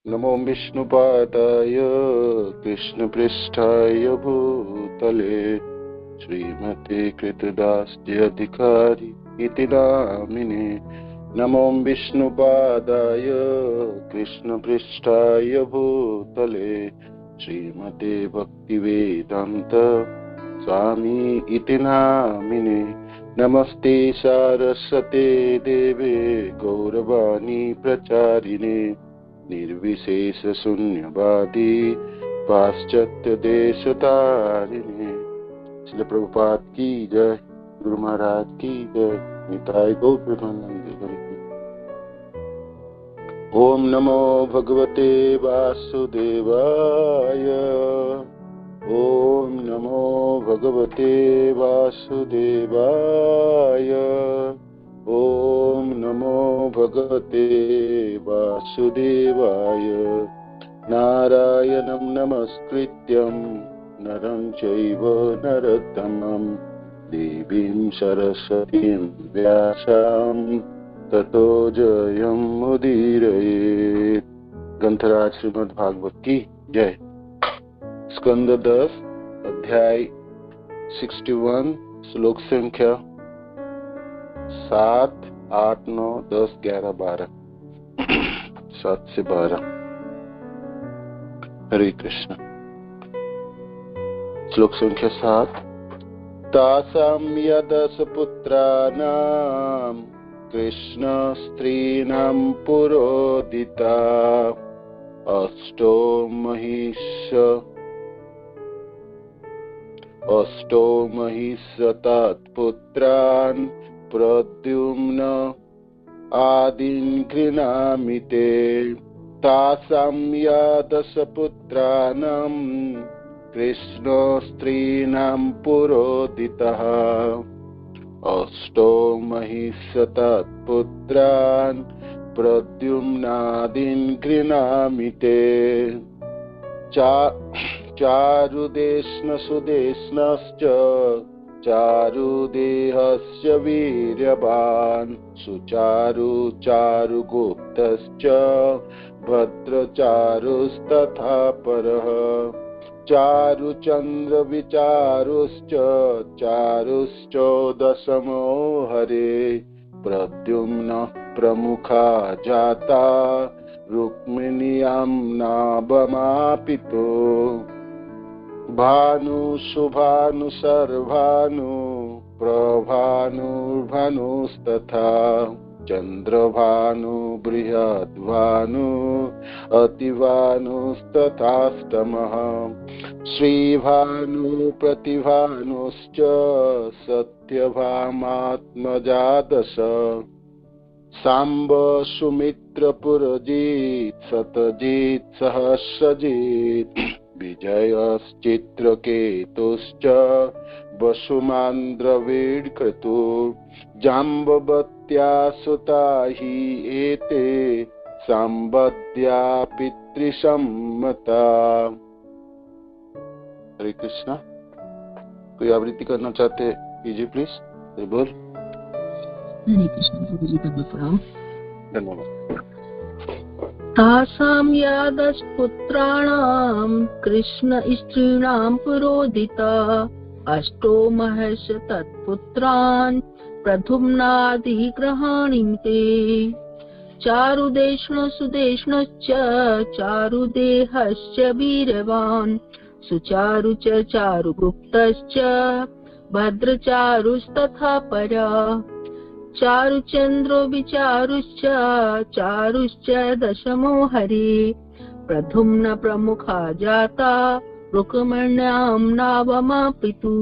नमो विष्णुपादाय कृष्णपृष्ठाय भूतले श्रीमते कृतदास्यधिकारी इति नामिने। नमो विष्णुपादाय कृष्णपृष्ठाय भूतले श्रीमते भक्तिवेदान्त स्वामी इति नामिने। नमस्ते सारस्वते देवे गौरवाणी प्रचारिणे निर्विशेष शून्यवादी पाश्चात्य देशतारिणे। श्रील प्रभुपाद की जय, गुरु महाराज की जय, निताय गौर प्रेमानंद हरि। ओम नमो भगवते वासुदेवाय। ओम नमो भगवते वासुदेवाय। ओम नमो भगवते वासुदेवाय। नारायणं नमस्कृत्यं नरं चैव नरोत्तमं देवीं सरस्वतीं व्यासं ततो जयमुदीरयेत्। ग्रंथराज श्रीमद् भागवत की जय। स्कंद 10 अध्याय 61 श्लोक संख्या 7, 8, 9, 10, 11, 12 7 से 12। हरे कृष्ण। श्लोक संख्या 7। तासां यदस पुत्राणां कृष्ण स्त्रीणां पुरोदिता अष्टो महिष्यतात् पुत्रान् प्रद्युम्न आदीन् गृह्णामि ते। तासां यदस पुत्राणां कृष्ण स्त्रीणां पुरोदितः अष्टो महिष्यतात् पुत्रान् प्रद्युम्नादीन् गृह्णामि ते। चारुदेष्ण सुदेष्णश्च चारुदेहस्य वीर्यवान् सुचारु चारुगुप्तश्च भद्रचारुस्तथा परः। चारुचन्द्रविचारुश्च चारुश्चोदशमो हरे। प्रद्युम्नः प्रमुखा जाता रुक्मिण्यां नाभमापितो। भानु शुभानु सर्वानु प्रभानुर्भानुस्तथा चंद्रभानु बृहद्भानु अतिभानुस्तथाष्टमः। श्रीभानु प्रतिभानुश्च सत्यभामात्मजादश। सांब सुमित्र पुरजित् शतजित् सहस्रजित्। विजयश्चित्रकेतुश्च वसुमान्द्रवीड्क्रतु। जाम्बवत्या सुता हि एते सांबद्या पितृसम्मता। हरे कृष्णा। कोई आवृत्ति करना चाहते कीजिए प्लीज। बोल। हरे कृष्ण। गुरुजी का प्रणाम। धन्यवाद। तासां यादस्पुत्राणां कृष्ण स्त्रीणां पुरोदिता अष्टो महर्षतत्पुत्रान् प्रद्युम्नादिः गृह्णान्ते। चारुदेष्ण सुदेष्णश्च चारुदेहश्च वीर्यवान् सुचारु च चारुगुप्तश्च भद्रचारुस्तथा परा। चारुचन्द्रो विचारुश्च चारुश्च दशमो हरे। प्रद्युम्न प्रमुखा जाता रुक्मिण्यां नाभमापितु।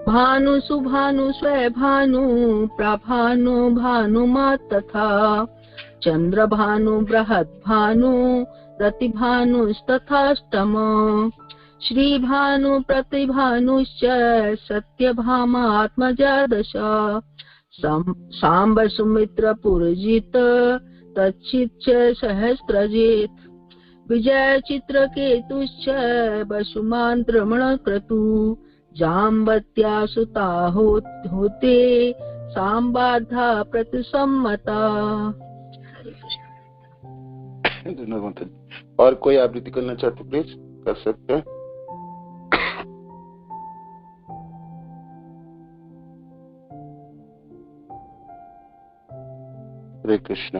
भानु सुभानु स्वभानु प्रभानु भानुमात् तथा चन्द्रभानु बृहद्भानु रतिभानुस्तथाष्टम। श्रीभानु प्रतिभानुश्च सत्यभामात्मजादश। सांब सुमित्र पुरजित् तच्चित् सहस्रजित्। विजय चित्रकेतुश्च वसुमान्द्रमणक्रतु। जाम्बत्या सुता होते सांबाधा प्रतिसम्मता। धन्यवाद माता जी। और कोई आवृत्ति करना चाहते प्लीज कर सकते हैं। हरे कृष्ण।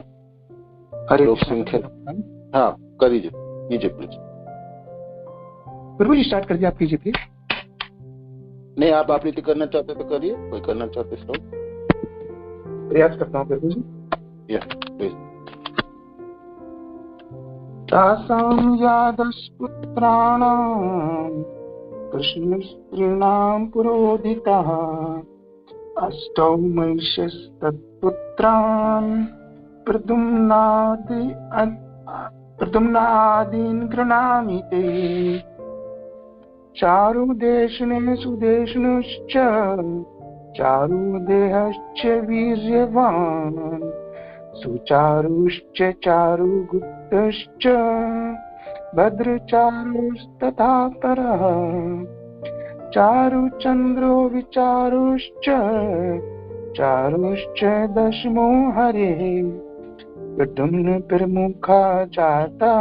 हरे लोक कृष्ण। संख्या हाँ कर कीजिए प्लीज। प्रभु जी स्टार्ट कर दिया, आप कीजिए प्लीज। नहीं आप आवृत्ति करना चाहते तो करिए, कोई करना चाहते श्लोक। प्रयास करता हूँ प्रभु जी। या प्लीज। तासां यादस्पुत्राणां कृष्णस्त्रीणां पुरोहिताः अष्टौ महिषस्तत्पुत्रान् प्रद्युम्नादीन् गृह्णामि ते। चारुदेशने सुदेशनुश्च चारुदेहश्च वीर्यवान् सुचारुश्च चारुगुप्तश्च भद्रचारुस्तथा परः चारुचन्द्रो विचारुश्च चारुश्च दशमो हरेः प्रद्युम्न प्रमुखा जाता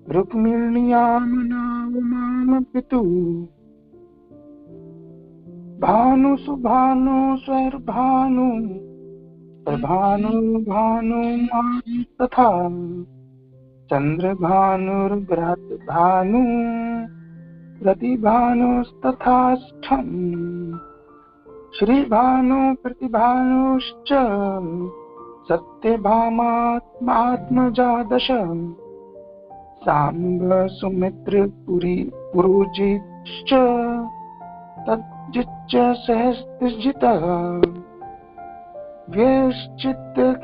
रुक्मिण्यां नाम पितुः भानु सुभानु स्वर्भानु प्रभानु भानु तथा चन्द्रभानुर्बृहत् भानु प्रतिभानुस्तथाष्टम् श्रीभानु प्रतिभानुश्च सत्यभामात्मात्मजा दश सांब सुमित्र पुरुजिश्च तज्जिच्च सहस्रजितः व्यश्चित्तकेतुश्च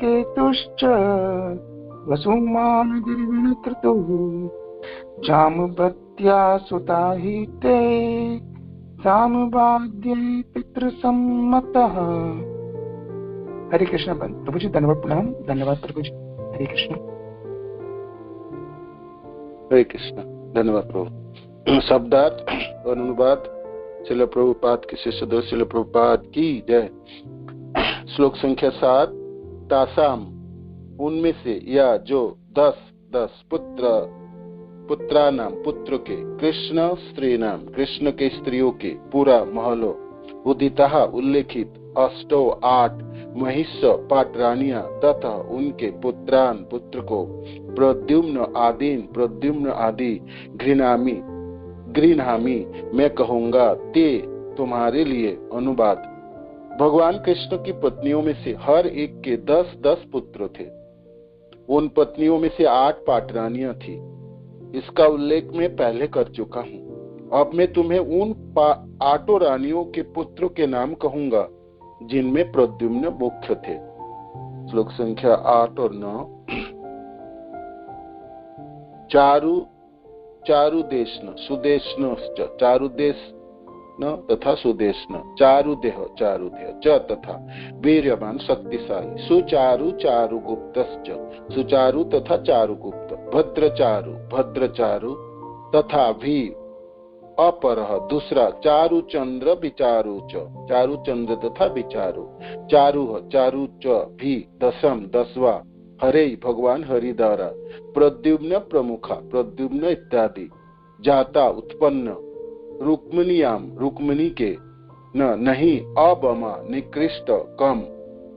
वसुमान् गिरिवनक्रतुः जामवत्या सुता हि ते सामवाद्ये पितृसम्मतः। हरे कृष्ण। प्रभु जी धन्यवाद, प्रणाम, धन्यवाद प्रभु जी। हरे कृष्ण। हरे कृष्ण। धन्यवाद प्रभु। शब्दार्थ और अनुवाद श्रील प्रभुपाद के शिष्य दो श्रील प्रभुपाद की जय। श्लोक संख्या 7। तासाम उनमें से या जो 10 पुत्रानाम पुत्र के कृष्ण स्त्री नाम कृष्ण के स्त्रियों के पूरा महलो उदिता उल्लेखित अष्टो 8 महिष पाटरानिया तथा उनके पुत्रान पुत्र को प्रद्युम्न आदि गृह्णामि मैं कहूंगा ते तुम्हारे लिए। अनुवाद। भगवान कृष्ण की पत्नियों में से हर एक के 10 पुत्र थे। उन पत्नियों में से 8 पाटरानियां थी। इसका उल्लेख मैं पहले कर चुका हूँ। अब मैं तुम्हें उन 8 रानियों के पुत्रों के नाम कहूंगा जिनमें प्रद्युम्न मुख्य थे। श्लोक संख्या 8 और 9। चारुदेशन सुदेशनश्च चारुदेशन तथा सुदेशन चारुदेह च तथा वीर्यवान शक्तिशाली सुचारु चारुगुप्तश्च सुचारु तथा चारुगुप्त भद्रचारु तथा भी अपरः दूसरा चारुचंद्र विचारु च चारुचंद्र तथा विचारु चारु च भी 10वां हरे भगवान हरि द्वारा प्रद्युम्न प्रमुखा प्रद्युम्न इत्यादि जाता उत्पन्न रुक्मिणी के नहीं अबमा निकृष्ट कम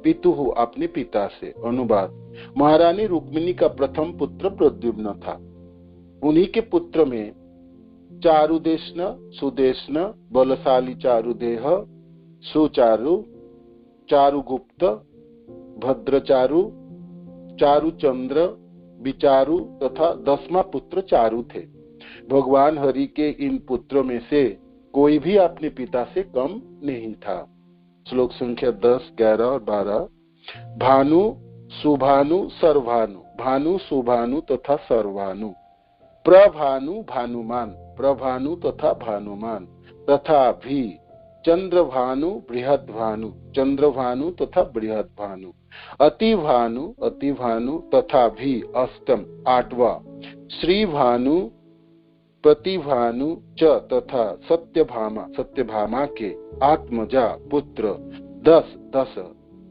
पितुः अपने पिता से। अनुवाद। महारानी रुक्मिणी का प्रथम पुत्र प्रद्युम्न था। उन्हीं के पुत्र में चारुदेशन सुदेशन बलशाली चारुदेह सुचारु चारुगुप्त भद्रचारु चारुचंद्र विचारु तथा 10वां पुत्र चारु थे। भगवान हरि के इन पुत्रों में से कोई भी अपने पिता से कम नहीं था। श्लोक संख्या 10, 11 और 12। भानु सुभानु सर्वभानु भानु सुभानु तथा सर्वानु प्रभानु भानुमान तथा भानुमान तथा भी चंद्रभानु चंद्रभानु तथा बृहद्भानु अतिभानु तथा भी अष्टम 8वां श्रीभानु प्रतिभानु च तथा सत्यभामा के आत्मजा पुत्र 10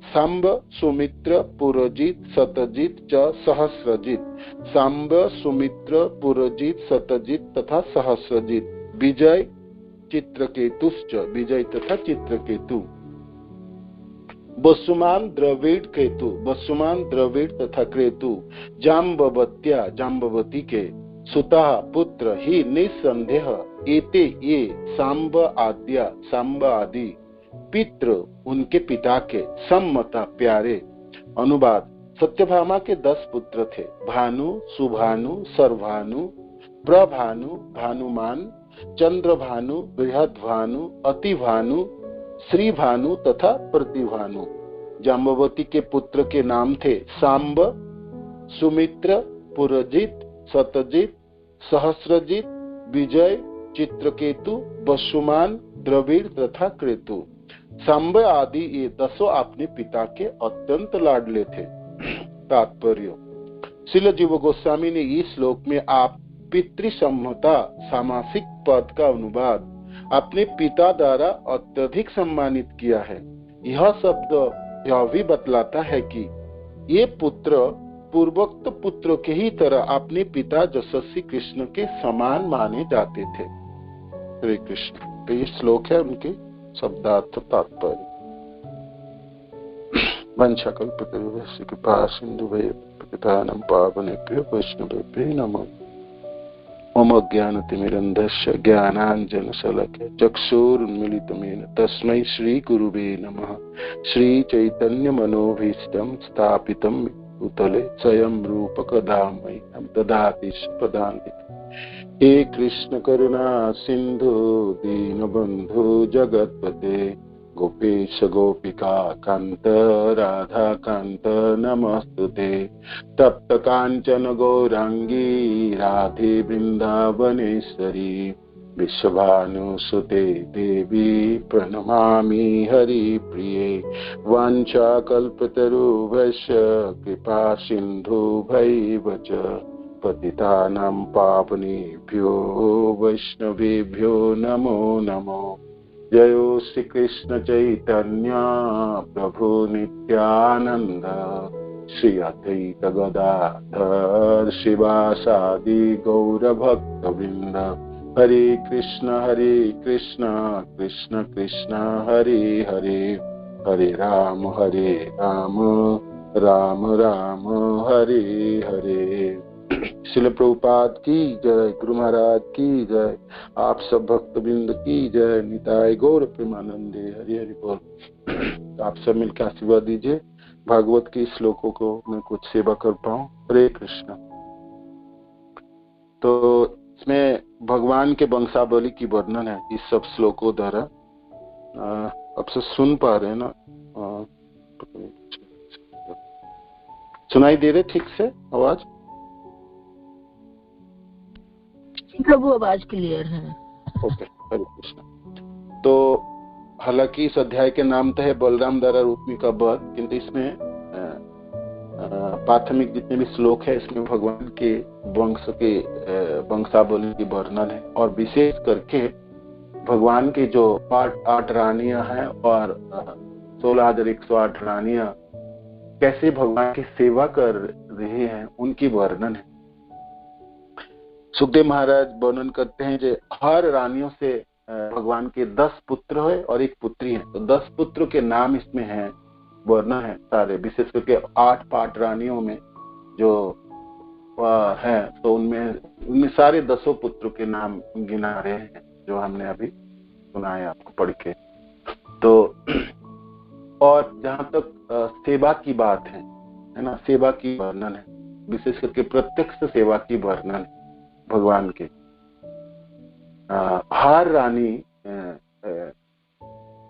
सांब सुमित्र पुरजित सतजित च सहस्रजित। सांब सुमित्र पुरजित सतजित तथा सहस्रजित। विजय चित्रकेतुश्च, विजय तथा चित्रकेतु। वसुमान द्रविड़ केतु, वसुमान द्रविड़ तथा केतु। जाम्बवत्या, जाम्बवती के। सुता पुत्र ही निसंदेह। एते ये सांब आद्या, सांब आदि। पितृ उनके पिता के। सम्मता प्यारे। अनुवाद। सत्यभामा के 10 पुत्र थे। भानु, सुभानु, सर्वभानु, प्रभानु, भानुमान, चंद्रभानु, बृहद्भानु, अतिभानु, श्री भानु तथा प्रतिभानु। जाम्बवती के पुत्र के नाम थे सांब, सुमित्र, पुरजित, सतजित, सहस्रजित, विजय, चित्रकेतु, वसुमान, द्रविड़ तथा केतु। सांब आदि ये 10 अपने पिता के अत्यंत लाडले थे। तात्पर्य। श्रील जीव गोस्वामी ने इस श्लोक में आप पितृसम्मता सामासिक पद का अनुवाद अपने पिता द्वारा अत्यधिक सम्मानित किया है। यह शब्द यह भी बतलाता है कि ये पुत्र पूर्वोक्त पुत्रों के ही तरह अपने पिता यशस्वी कृष्ण के समान माने जाते थे। हरे कृष्ण। तो ये श्लोक है उनके शब्दार्थ तात्पर्य। वंशाकल्पतरुभ्यश्च कृपा सिन्धुभ्यः पतितानां पावनेभ्यो वैष्णवेभ्यो नमः। मम ज्ञानतिमिरन्धस्य ज्ञानाञ्जनशलाकया चक्षुरुन्मीलितं तस्मै श्रीगुरुवे नमः। श्रीचैतन्यमनोभीष्टं स्थापितं भूतले स्वयं रूपकदा मह्यं ददाति स्वपदान्तिकं। हे कृष्ण करुणा सिन्धु दीनबन्धु जगत्पते। गोपेश गोपिका कान्त राधा कान्त नमस्तुते। तप्त कांचन गौरांगी राधे वृंदावनेश्वरी। विश्वभानुसुते देवी प्रणमामि हरिप्रिये। वाञ्छाकल्पतरुभ्यश्च कृपा सिन्धुभ्यैव च पतितानां पावनेभ्यो वैष्णवेभ्यो नमो नमो। जयो श्री कृष्ण चैतन्य प्रभु नित्यानंद। श्री अद्वैत गदाधर शिवासादि गौर भक्त वृंद। हरे कृष्ण कृष्ण कृष्ण हरे हरे। हरे राम राम राम हरे हरे। श्रील प्रभुपाद की जय। गुरु महाराज की जय। आप सब भक्तवृंद की जय। निताय गौर प्रेमानंदे। हरि हरि बोल। आप सब मिलकर आशीर्वाद दीजिए भागवत के श्लोकों को मैं कुछ सेवा कर पाऊं। हरे कृष्ण। तो इसमें भगवान के वंशावली की वर्णन है इस सब श्लोकों द्वारा। अब से सुन पा रहे हैं ना? सुनाई दे रहे ठीक से आवाज? प्रभु आवाज क्लियर है। ओके। हरे कृष्ण। तो हालांकि इस अध्याय के नाम तो है बलराम द्वारा रुक्मी का वध, किंतु इसमें प्राथमिक जितने भी श्लोक है इसमें भगवान के वंश के वंशावली की वर्णन है। और विशेष करके भगवान के जो 8 रानियां हैं और 16,108 रानियां कैसे भगवान की सेवा कर रही हैं उनकी वर्णन है। सुखदेव महाराज वर्णन करते हैं कि हर रानियों से भगवान के 10 पुत्र है और 1 पुत्री है। तो 10 पुत्रों के नाम इसमें हैं, वर्णन है सारे। विशेष करके 8 पाठ रानियों में जो है तो उनमें सारे 10 पुत्रों के नाम गिना रहे हैं जो हमने अभी सुना है आपको पढ़ के। तो और जहां तक सेवा की बात है ना, सेवा की वर्णन है, विशेष करके प्रत्यक्ष सेवा की वर्णन है भगवान के। हर रानी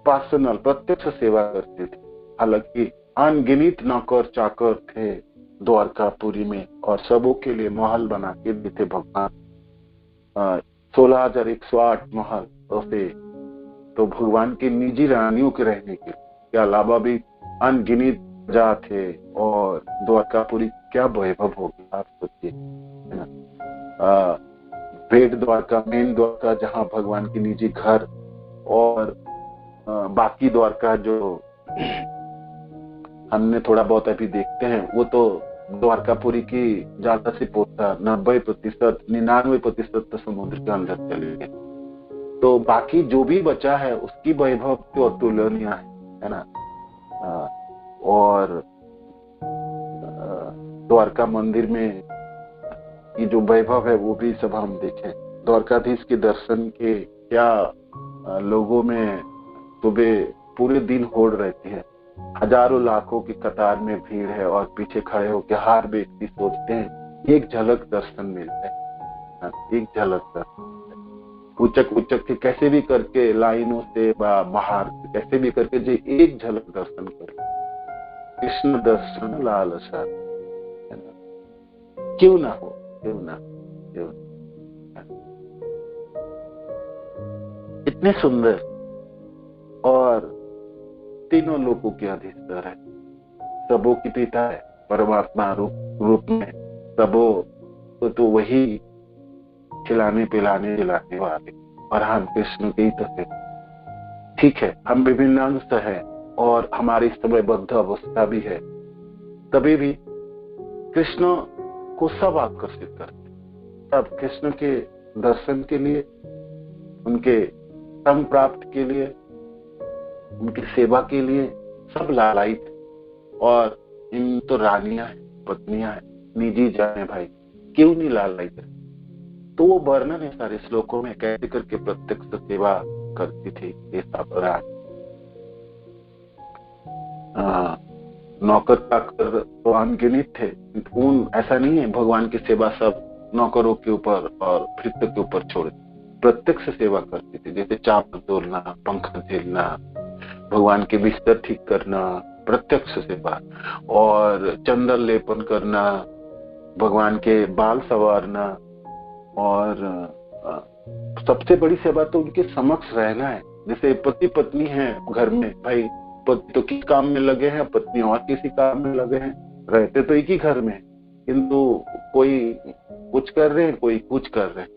पर्सनल प्रत्यक्ष सेवा करते थे। हालांकि अनगिनित नौकर चाकर थे द्वारकापुरी में और सबों के लिए महल बना के देते भगवान। 16,108 महल थे। तो भगवान के निजी रानियों के रहने के अलावा भी अनगिनित जा थे और द्वारकापुरी क्या वैभव होगी आप सोचिए, है ना। भेद द्वारका, मेन द्वारका जहां भगवान की निजी घर और बाकी द्वारका जो हमने थोड़ा बहुत अभी देखते हैं, वो तो द्वारकापुरी की ज्यादा से पोता 90%, 99% तो समुद्र के अंदर चले गए। तो बाकी जो भी बचा है उसकी वैभव तो अतुलनीय है ना। और द्वारका मंदिर में ये जो वैभव है वो भी सब हम देखें। द्वारकाधीश के दर्शन के क्या लोगों में सुबह पूरे दिन होड़ रहती है, हजारों लाखों की कतार में भीड़ है और पीछे खड़े होकर हर व्यक्ति सोचते हैं एक झलक दर्शन मिल जाए, एक झलक दर्शन। उचक उचक के कैसे भी करके लाइनों से बाहर कैसे भी करके जो एक झलक दर्शन करे, कृष्ण दर्शन लालसा, क्यों ना हो, क्यों ना, क्यों इतने सुंदर और तीनों लोगों के अधिष्ठान है, सबों की पिता है परमात्मा रूप में, सबों तो वही खिलाने पिलाने जिलाने वाले, और हम कृष्ण के ही तो थे। ठीक है, हम विभिन्न अंश है और हमारी समयबद्ध अवस्था भी है, तभी भी कृष्ण को सब आकर्षित करते, सब कृष्ण के दर्शन के लिए, उनके संग प्राप्त के लिए, उनकी सेवा के लिए सब लालायित है। और इन तो रानियां हैं, पत्नियां हैं, निजी जाने भाई, क्यों नहीं लालायित है। तो वो वर्णन है सारे श्लोकों में, कैसे करके प्रत्यक्ष सेवा करती थी ये सब रानी। नौकर चाकर तो अनगिनित थे, ऐसा नहीं है भगवान की सेवा सब नौकरों के ऊपर और भृत्य के ऊपर छोड़, प्रत्यक्ष सेवा करती थी। जैसे चावल तोड़ना, पंखा झेलना, भगवान के बिस्तर ठीक करना, प्रत्यक्ष सेवा, और चंदन लेपन करना, भगवान के बाल संवारना, और सबसे बड़ी सेवा तो उनके समक्ष रहना है। जैसे पति पत्नी है घर में, भाई पति तो किस काम में लगे हैं, पत्नी और किसी काम में लगे हैं, रहते तो एक ही घर में, किंतु कोई कुछ कर रहे हैं, कोई कुछ कर रहे हैं।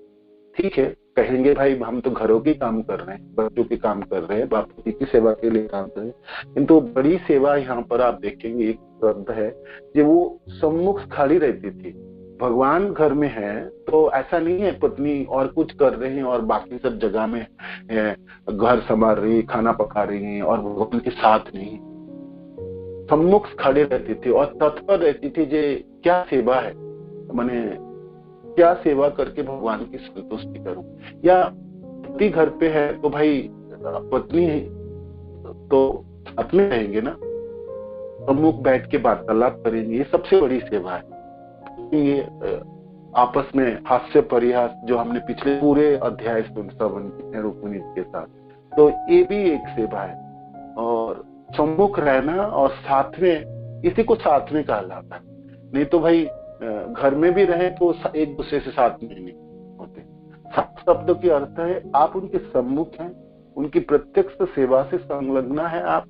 ठीक है, कहेंगे भाई हम तो घरों के काम कर रहे हैं, बच्चों के काम कर रहे हैं, बापू की सेवा के लिए काम कर रहे हैं, किंतु बड़ी सेवा यहाँ पर आप देखेंगे एक शब्द है कि वो सम्मुख खड़ी रहती थी। भगवान घर में है तो ऐसा नहीं है पत्नी और कुछ कर रहे हैं और बाकी सब जगह में घर संभाल रही, खाना पका रही है और भगवान के साथ नहीं, सम्मुख खड़े रहती थी और तत्पर रहती थी जे क्या सेवा है, माने क्या सेवा करके भगवान की संतुष्टि करूं। या पति घर पे है तो भाई पत्नी तो साथ में रहेंगे ना, सम्मुख बैठ के वार्तालाप करेंगे, ये सबसे बड़ी सेवा है। ये आपस में हास्य परिहास जो हमने पिछले पूरे अध्याय सुन श्रवण रुक्मिणी के साथ, तो ये भी एक सेवा है। और सम्मुख रहना और साथ में, इसी को साथ में कहलाता है। नहीं तो भाई घर में भी रहे तो एक दूसरे से साथ में नहीं होते। साथ शब्द की अर्थ है आप उनके सम्मुख हैं, उनकी प्रत्यक्ष सेवा से संलग्न है आप,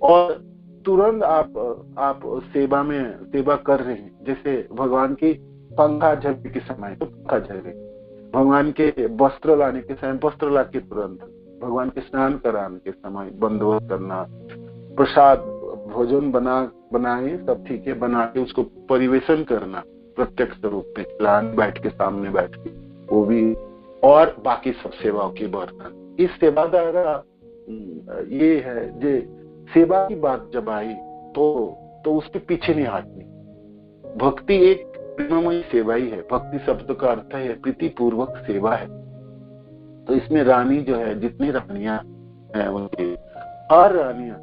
और तुरंत आप सेवा कर रहे हैं। जैसे भगवान की पंखा झलने के समय तो पंखा झल रहे, भगवान के वस्त्र लाने के समय वस्त्र ला के तुरंत, भगवान के स्नान कराने के समय बंदोबस्त करना, प्रसाद भोजन बनाए सब ठीक है, बना के उसको परिवेशन करना प्रत्यक्ष रूप में, लान बैठ के सामने बैठ के, वो भी, और बाकी सब सेवाओं की वर्णन। इस सेवा द्वारा ये है जे सेवा की बात जब आई तो उसके पीछे नहीं हटनी। भक्ति एक प्रेममयी सेवा ही है, भक्ति शब्द का अर्थ है प्रीति पूर्वक सेवा है। तो इसमें रानी जो है, जितनी रानियां हैं उनकी हर रानियां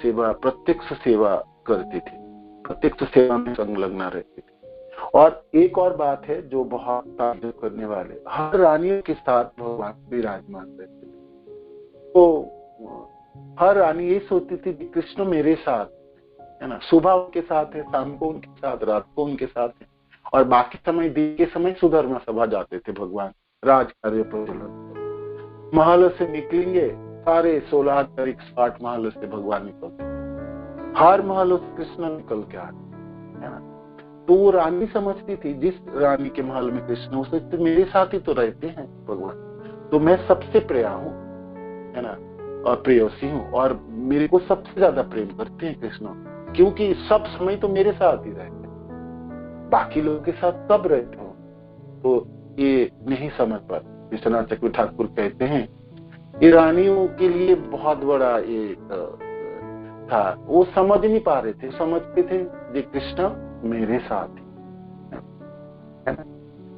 सेवा, प्रत्यक्ष सेवा करती थी, प्रत्यक्ष सेवा में संलग्न रहती थी। और एक और बात है जो बहुत ताज्जुब करने वाले, हर रानियों के साथ भगवान विराजमान रहते थे। तो हर रानी ये सोचती थी कि कृष्ण मेरे साथ है ना, सुबह उनके साथ है, शाम को उनके साथ, रात को उनके साथ है, और बाकी समय दिन के समय सुधर्मा सभा जाते थे भगवान राज कार्य पर। महल से निकलेंगे सारे 16 तारीख 60 महल से भगवान निकलते, हर महल से कृष्ण निकल के आते है ना। तो वो रानी समझती थी जिस रानी के महल में कृष्ण हो सकते मेरे साथ ही तो रहते हैं भगवान, तो मैं सबसे प्रिय हूं है ना। और प्रेयसी हूँ, और मेरे को सबसे ज्यादा प्रेम करते हैं कृष्ण, क्योंकि सब समय तो मेरे साथ ही रहते हैं, बाकी लोगों के साथ कब रहते हो तो ये नहीं समझ पाते। विश्वनाथ चक्रवर्ती ठाकुर कहते हैं ये रानियों के लिए बहुत बड़ा ये था, वो समझ नहीं पा रहे थे, समझते थे ये कृष्ण मेरे साथ है ना,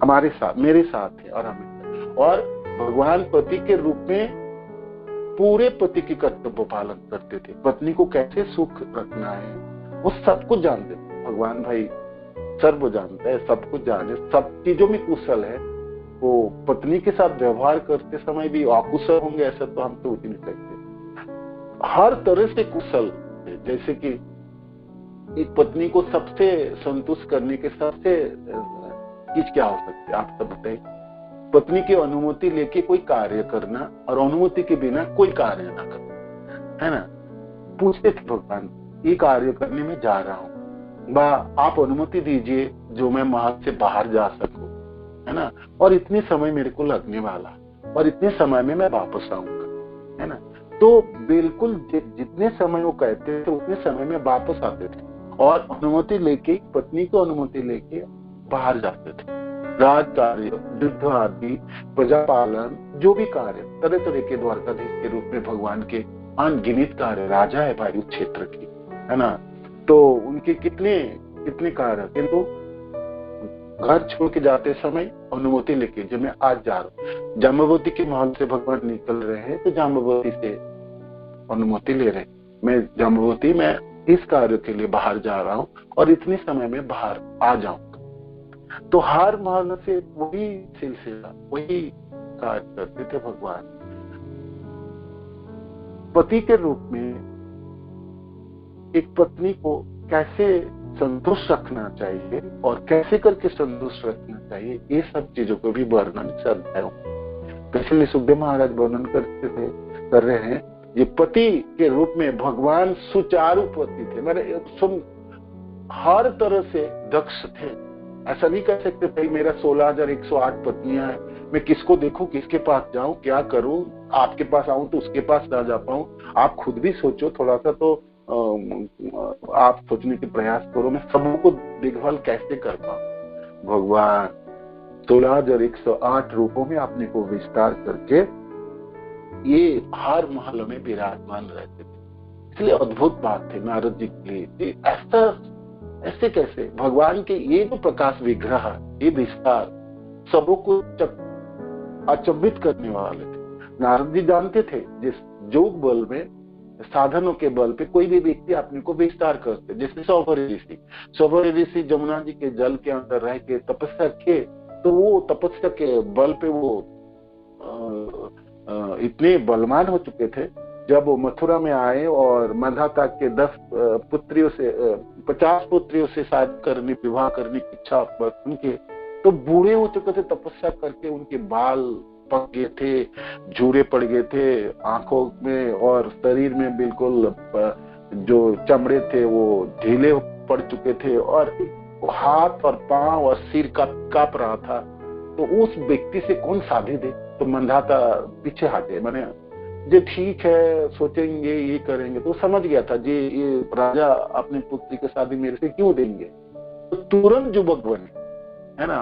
हमारे साथ, मेरे साथ है और हमें, और भगवान पति के रूप में पूरे पति की कर्तव्य पालन करते थे। पत्नी को कैसे सुख रखना है वो सब कुछ जानते थे। भगवान भाई सर्व जानता है, सब कुछ जाने, सब चीजों में कुशल है। वो पत्नी के साथ व्यवहार करते समय भी अकुशल होंगे ऐसा तो हम सोच नहीं सकते, हर तरह से कुशल है। जैसे कि एक पत्नी को सबसे संतुष्ट करने के सबसे चीज क्या हो सकती है आप सब बताइए? पत्नी की अनुमति लेके कोई कार्य करना और अनुमति के बिना कोई कार्य ना करना, है ना। पूछते थे भगवान ये कार्य करने में जा रहा हूँ, आप अनुमति दीजिए जो मैं महल से बाहर जा सकूं, है ना, और इतने समय मेरे को लगने वाला और इतने समय में मैं वापस आऊंगा, है ना। तो बिल्कुल जितने समय वो कहते थे उतने समय में वापस आते थे और अनुमति लेके, पत्नी को अनुमति लेके बाहर जाते थे। राज कार्य, युद्ध आदि, प्रजा पालन, जो भी कार्य तरह तरह के द्वारकाधीश के रूप में भगवान के अनगिनत कार्य, राजा है भाई उस क्षेत्र की, है ना। तो उनके कितने कितने कार्य, किंतु घर छोड़ के जाते समय अनुमति लेके, जब मैं आज जा रहा हूँ जाम्बवती के महल से भगवान निकल रहे हैं तो जाम्बवती से अनुमति ले रहे, मैं जाम्बवती मैं इस कार्य के लिए बाहर जा रहा हूँ और इतने समय में बाहर आ जाऊंगा। तो हर महल से वही सिलसिला, वही कार्य करते थे भगवान। पति के रूप में एक पत्नी को कैसे संतुष्ट रखना चाहिए और कैसे करके संतुष्ट रखना चाहिए, ये सब चीजों को भी वर्णन चल रहा है। इसलिए सुखदेव महाराज वर्णन कर रहे हैं ये पति के रूप में भगवान सुचारू पति थे, मैंने हर तरह से दक्ष थे। ऐसा नहीं कह सकते भाई मेरा 16,108 पत्नियां हैं, मैं किसको देखूं, किसके पास जाऊं, क्या करूं, आपके पास आऊं तो उसके पास ना जा पाऊं। आप खुद भी सोचो थोड़ा सा, तो आप सोचने के प्रयास करो मैं सबको देखभाल कैसे कर पाऊं। भगवान 16,108 रूपों में अपने को विस्तार करके ये हर महल में विराजमान रहते थे। इसलिए अद्भुत बात थे नारद जी के लिए, ऐसे कैसे भगवान के ये जो प्रकाश विग्रह, ये विस्तार सबको अचंभित करने वाले थे। नारद जी जानते थे जिस योग बल में, साधनों के बल पे कोई भी व्यक्ति अपने को विस्तार करते, जैसे सौभरी ऋषि जमुना जी के जल के अंदर रह के तपस्या किए, तो वो तपस्या के बल पे वो इतने बलवान हो चुके थे। जब वो मथुरा में आए और मंधाता के 50 पुत्रियों से शादी करने, विवाह करने की इच्छा उनके, तो बूढ़े हो चुके थे तपस्या करके, उनके बाल पक गए थे, झूरे पड़ गए थे आंखों में और शरीर में, बिल्कुल जो चमड़े थे वो ढीले पड़ चुके थे और हाथ और पांव और सिर कांप रहा था। तो उस व्यक्ति से कौन शादी दे? तो मंधाता पीछे हटे, मैंने जो ठीक है सोचेंगे ये करेंगे, तो समझ गया था जी ये राजा अपनी पुत्री की शादी मेरे से क्यों देंगे। तो तुरंत युवक बने, है ना,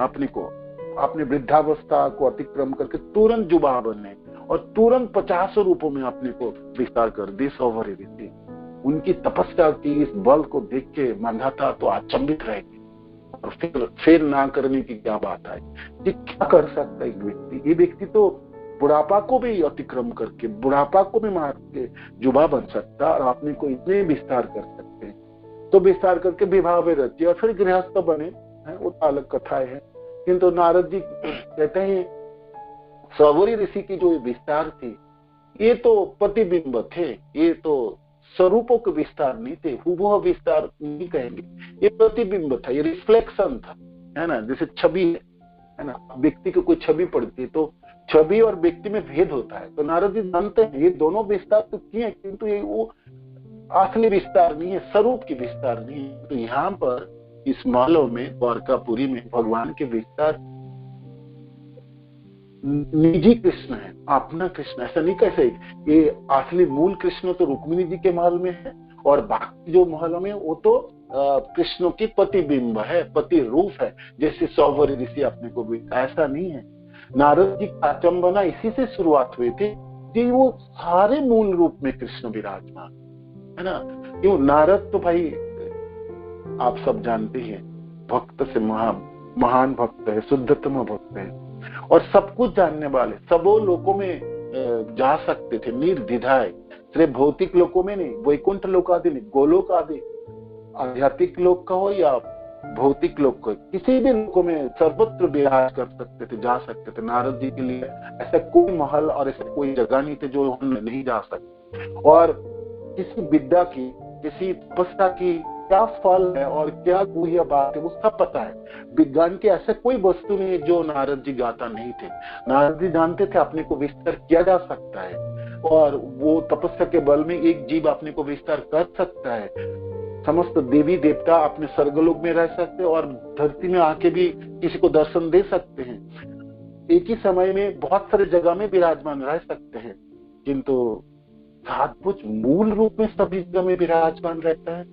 अपने वृद्धावस्था को अतिक्रम करके तुरंत युवा बने और तुरंत 50 रूपों में अपने को विस्तार कर दी सौभरी ऋषि। उनकी तपस्या की इस बल को देख के मंधाता तो अचंभित रह गए और फिर ना करने की क्या बात आई, ये क्या कर सकता है एक व्यक्ति। ये व्यक्ति तो बुढ़ापा को भी अतिक्रम करके, बुढ़ापा को भी मार के युवा बन सकता और अपने को इतने विस्तार कर सकते हैं। तो विस्तार करके विवाह में रची और फिर गृहस्थ बने, है वो अलग कथाएं है। किंतु नारद जी कहते हैं सौभरी ऋषि की जो विस्तार थी ये तो प्रतिबिंब थे, ये तो स्वरूपों के विस्तार नहीं थे, हुबहू विस्तार नहीं कहेंगे, ये प्रतिबिंब था, ये रिफ्लेक्शन था, है ना। जैसे छवि है ना, व्यक्ति को कोई छवि पड़ती है तो छवि और व्यक्ति में भेद होता है। तो नारद जी जानते हैं ये दोनों विस्तार तो किए, किंतु ये वो असली विस्तार नहीं है, स्वरूप की विस्तार नहीं है। तो यहाँ पर इस महलों में, द्वारकापुरी में भगवान के विस्तार निजी कृष्ण है, अपना कृष्ण। ऐसा नहीं कैसे, ये असली मूल कृष्ण तो रुक्मिणी जी के महल में है और बाकी जो महलों में वो तो कृष्ण की प्रतिबिंब है, पति रूप है, जैसे सौभरी ऋषि अपने को भी। ऐसा नहीं है। नारद जी का अचंबना इसी से शुरुआत हुई थी कि वो सारे मूल रूप में कृष्ण विराजमान है ना। क्यों? नारद तो भाई आप सब जानते हैं, भक्त से महान भक्त है, शुद्धतम भक्त है और सब कुछ जानने वाले, सबों लोकों में जा सकते थे निर्द्विधाय। सिर्फ भौतिक लोकों में नहीं, वैकुंठ लोक आदि नहीं, गोलोक आदि, आध्यात्मिक लोक का हो या भौतिक लोक का, किसी भी लोकों में सर्वत्र विराज कर सकते थे, जा सकते थे। नारद जी के लिए ऐसा कोई महल और ऐसा कोई जगह नहीं थे जो हम नहीं जा सकते। और किसी विद्या की, किसी तपस्या की क्या फल है और क्या गुह्य बात है वो सब पता है। विज्ञान की ऐसा कोई वस्तु नहीं है जो नारद जी गाता नहीं थे। नारद जी जानते थे अपने को विस्तार किया जा सकता है और वो तपस्या के बल में एक जीव अपने को विस्तार कर सकता है। समस्त देवी देवता अपने स्वर्गलोक में रह सकते हैं और धरती में आके भी किसी को दर्शन दे सकते हैं। एक ही समय में बहुत सारे जगह में विराजमान रह सकते हैं, किंतु सचमुच मूल रूप में सभी जगह में विराजमान रहता है,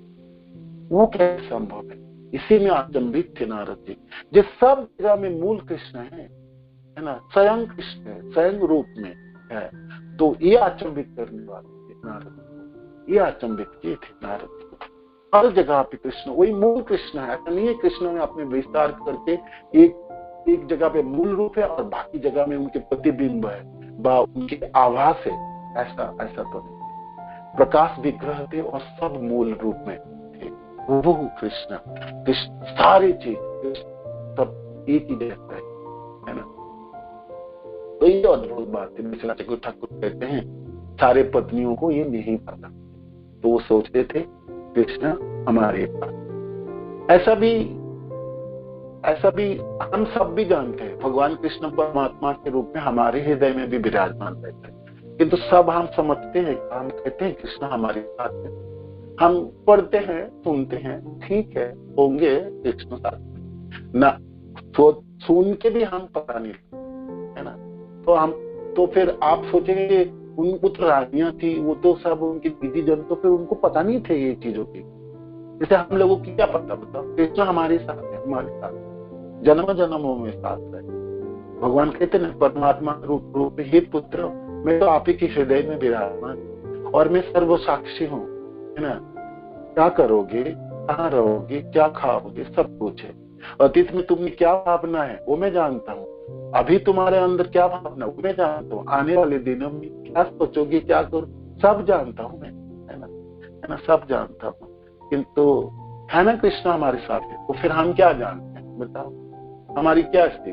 वो कैसे संभव है? इसी में अचंभित थे नारद जी। जो सब जगह में मूल कृष्ण है ना, स्वयं कृष्ण है, स्वयं रूप में है, तो ये अचंभित करने वाले थे नारद। ये अचंभित किए थे नारद। हर जगह पे कृष्ण, वही मूल कृष्ण है। ऐसा नहीं है कृष्ण ने अपने विस्तार करके एक जगह पे मूल रूप है और बाकी जगह में उनके प्रतिबिंब है, उनके आभास है। ऐसा तो नहीं। प्रकाश विग्रह थे और सब मूल रूप में थे। वो कृष्ण सारी चीज सब एक ही जैसा है ना। तो ये अद्भुत बात है। विश्वनाथ ठाकुर कहते हैं सारे पत्नियों को ये नहीं पता, तो वो सोचते थे कृष्ण हमारे पास। ऐसा भी हम सब भी जानते हैं, भगवान कृष्ण परमात्मा के रूप में हमारे हृदय में भी विराजमान रहते हैं, किंतु सब हम समझते हैं, हम कहते हैं कृष्ण हमारे साथ है। हम पढ़ते हैं, सुनते हैं, ठीक है होंगे कृष्ण साथ में ना, सुन के भी हम पता नहीं है ना। तो फिर आप सोचेंगे उनको तो रानियां थी, वो तो सब उनकी दीदी जन, तो फिर उनको पता नहीं थे ये चीजों की। जैसे हम लोगों की क्या पता, बताओ? कृष्ण हमारे साथ है, हमारे साथ जन्म जन्मों में साथ है। भगवान कहते ना परमात्मा रूप में, हे पुत्र मैं तो आप ही के हृदय में विराजमान और मैं सर्व साक्षी हूँ, है ना। क्या करोगे, कहाँ रहोगे, क्या खाओगे, सब कुछ है। अतीत में तुमने क्या भावना है वो मैं जानता हूँ, अभी तुम्हारे अंदर क्या भावना वो मैं जानता हूँ, आने वाले दिनों में क्या सोचोगे, क्या करो, सब जानता हूँ मैं, है ना, सब जानता हूँ। किंतु है ना कृष्ण हमारे साथ है, तो फिर हम क्या जानते हैं बताओ, हमारी क्या स्थिति?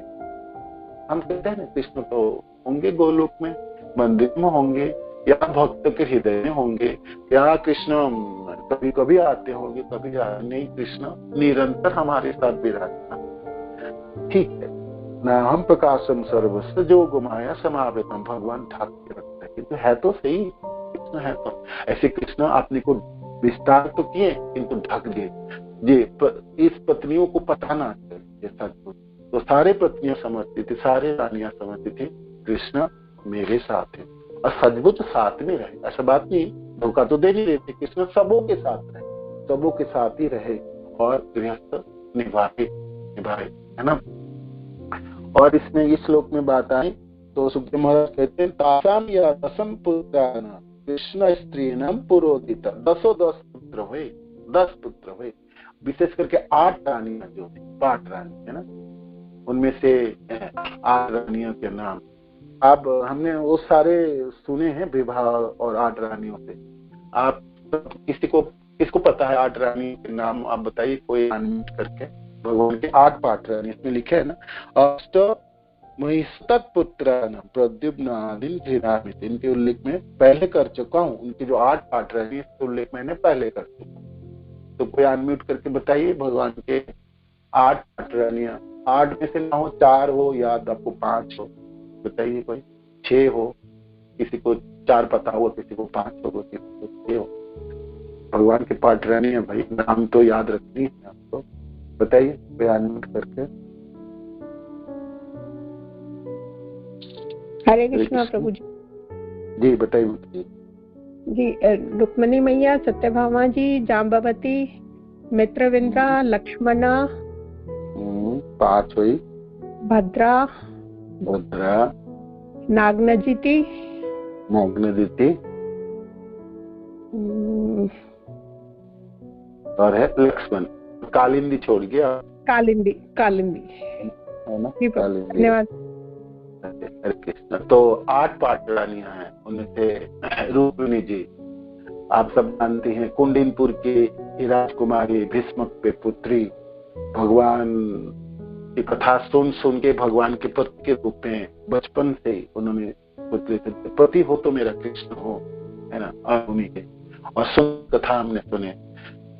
हम कहते हैं ना कृष्ण तो होंगे गोलोक में, मंदिर में होंगे, या भक्त के हृदय में होंगे, या कृष्ण कभी कभी आते होंगे, कभी नहीं, कृष्ण निरंतर हमारे साथ विराजमान। ठीक है ना, हम प्रकाशम सर्वस्व जो गुमाया समावेतम, भगवान ढक के रखता है, किंतु है तो सही कृष्ण है। तो ऐसे कृष्ण अपने को विस्तार तो किए किंतु ढक दिए। ये इस पत्नियों को पता ना चले सचमुच, तो सारे पत्नियां समझती थी, सारे रानियां समझती थी कृष्ण मेरे साथ है, और सचमुच साथ में रहे। ऐसा बात नहीं, धोखा तो दे नहीं रहे थे, कृष्ण सबों के साथ रहे, सबों के साथ ही रहे और गृहस्थ निभाए, है ना। और इसमें इस श्लोक में बात आई तो सुखदेव महाराज कहते हैं तासाम या दसम पुत्राणाम कृष्ण स्त्रीणाम पुरोहित, 10 पुत्र हुए, 10 पुत्र हुए, विशेष करके 8 रानियां जो थी, 8 रानी है ना, उनमें से 8 रानियों के नाम अब हमने वो सारे सुने हैं विवाह और 8 रानियों से। आप किसको पता है 8 रानियों के नाम? आप बताइए कोई अनम्यूट करके। भगवान के 8 पाठ रानी इसमें लिखे है ना, अष्ट महिस्तत्पुत्र प्रद्युम्न आदि धीरामित, इनके उल्लेख में पहले कर चुका हूँ। उनके जो 8 पाठ रानी इसके उल्लेख मैंने पहले कर चुका हूँ। तो कोई अनम्यूट करके बताइए भगवान के 8 पाठ रानियां, 8 में से ना हो 4 हो या आपको 5 हो, बताइए कोई। 6 हो, किसी को 4 पता हो, किसी को 5 हो, किसी को 6 हो। भगवान के पाठ रानी है भाई, नाम तो याद रखनी है आपको, बताइए बयान करके। हरे कृष्णा प्रभु जी। जी बताइए जी, रुक्मणी मैया, सत्यभामा जी, जाम्बवती, मित्रविंद्रा, लक्ष्मणा, 5 हुई, भद्रा, नागनजिति, और है लक्ष्मण। कालिंदी छोड़ गया, कालिंदी है ना? कालिंदी। धन्यवाद। हरे कृष्ण। तो 8 पाठ रानियां हैं, उनमें से रूक्मिणी जी आप सब जानते हैं, कुंडिनपुर की राजकुमारी, भीष्मक पे पुत्री, भगवान की कथा सुन के भगवान के पति के रूप में बचपन से उन्होंने पति हो तो मेरा कृष्ण हो, है ना, अरुणी के। और सुन कथा हमने सुने,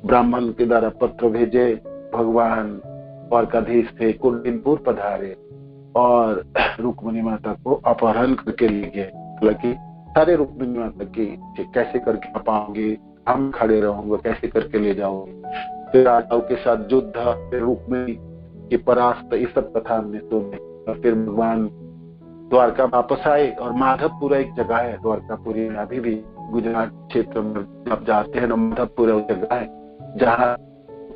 ब्राह्मण के द्वारा पत्र भेजे, भगवान द्वारकाधीश से कुंडिनपुर पधारे और रुक्मिणी माता को अपहरण करके ले गए। हालांकि सारे रुक्मिणी माता की कैसे करके पाओगे, हम खड़े रहोगे, कैसे करके ले जाओगे, फिर राजाओं के साथ युद्ध, फिर रुक्मिणी की परास्त, ये सब कथा हमने सुनी। और फिर भगवान द्वारका वापस आए और माधवपुरा एक जगह है द्वारकापुरी में, अभी भी गुजरात क्षेत्र में आप जाते हैं ना, माधवपुरा जगह है जहाँ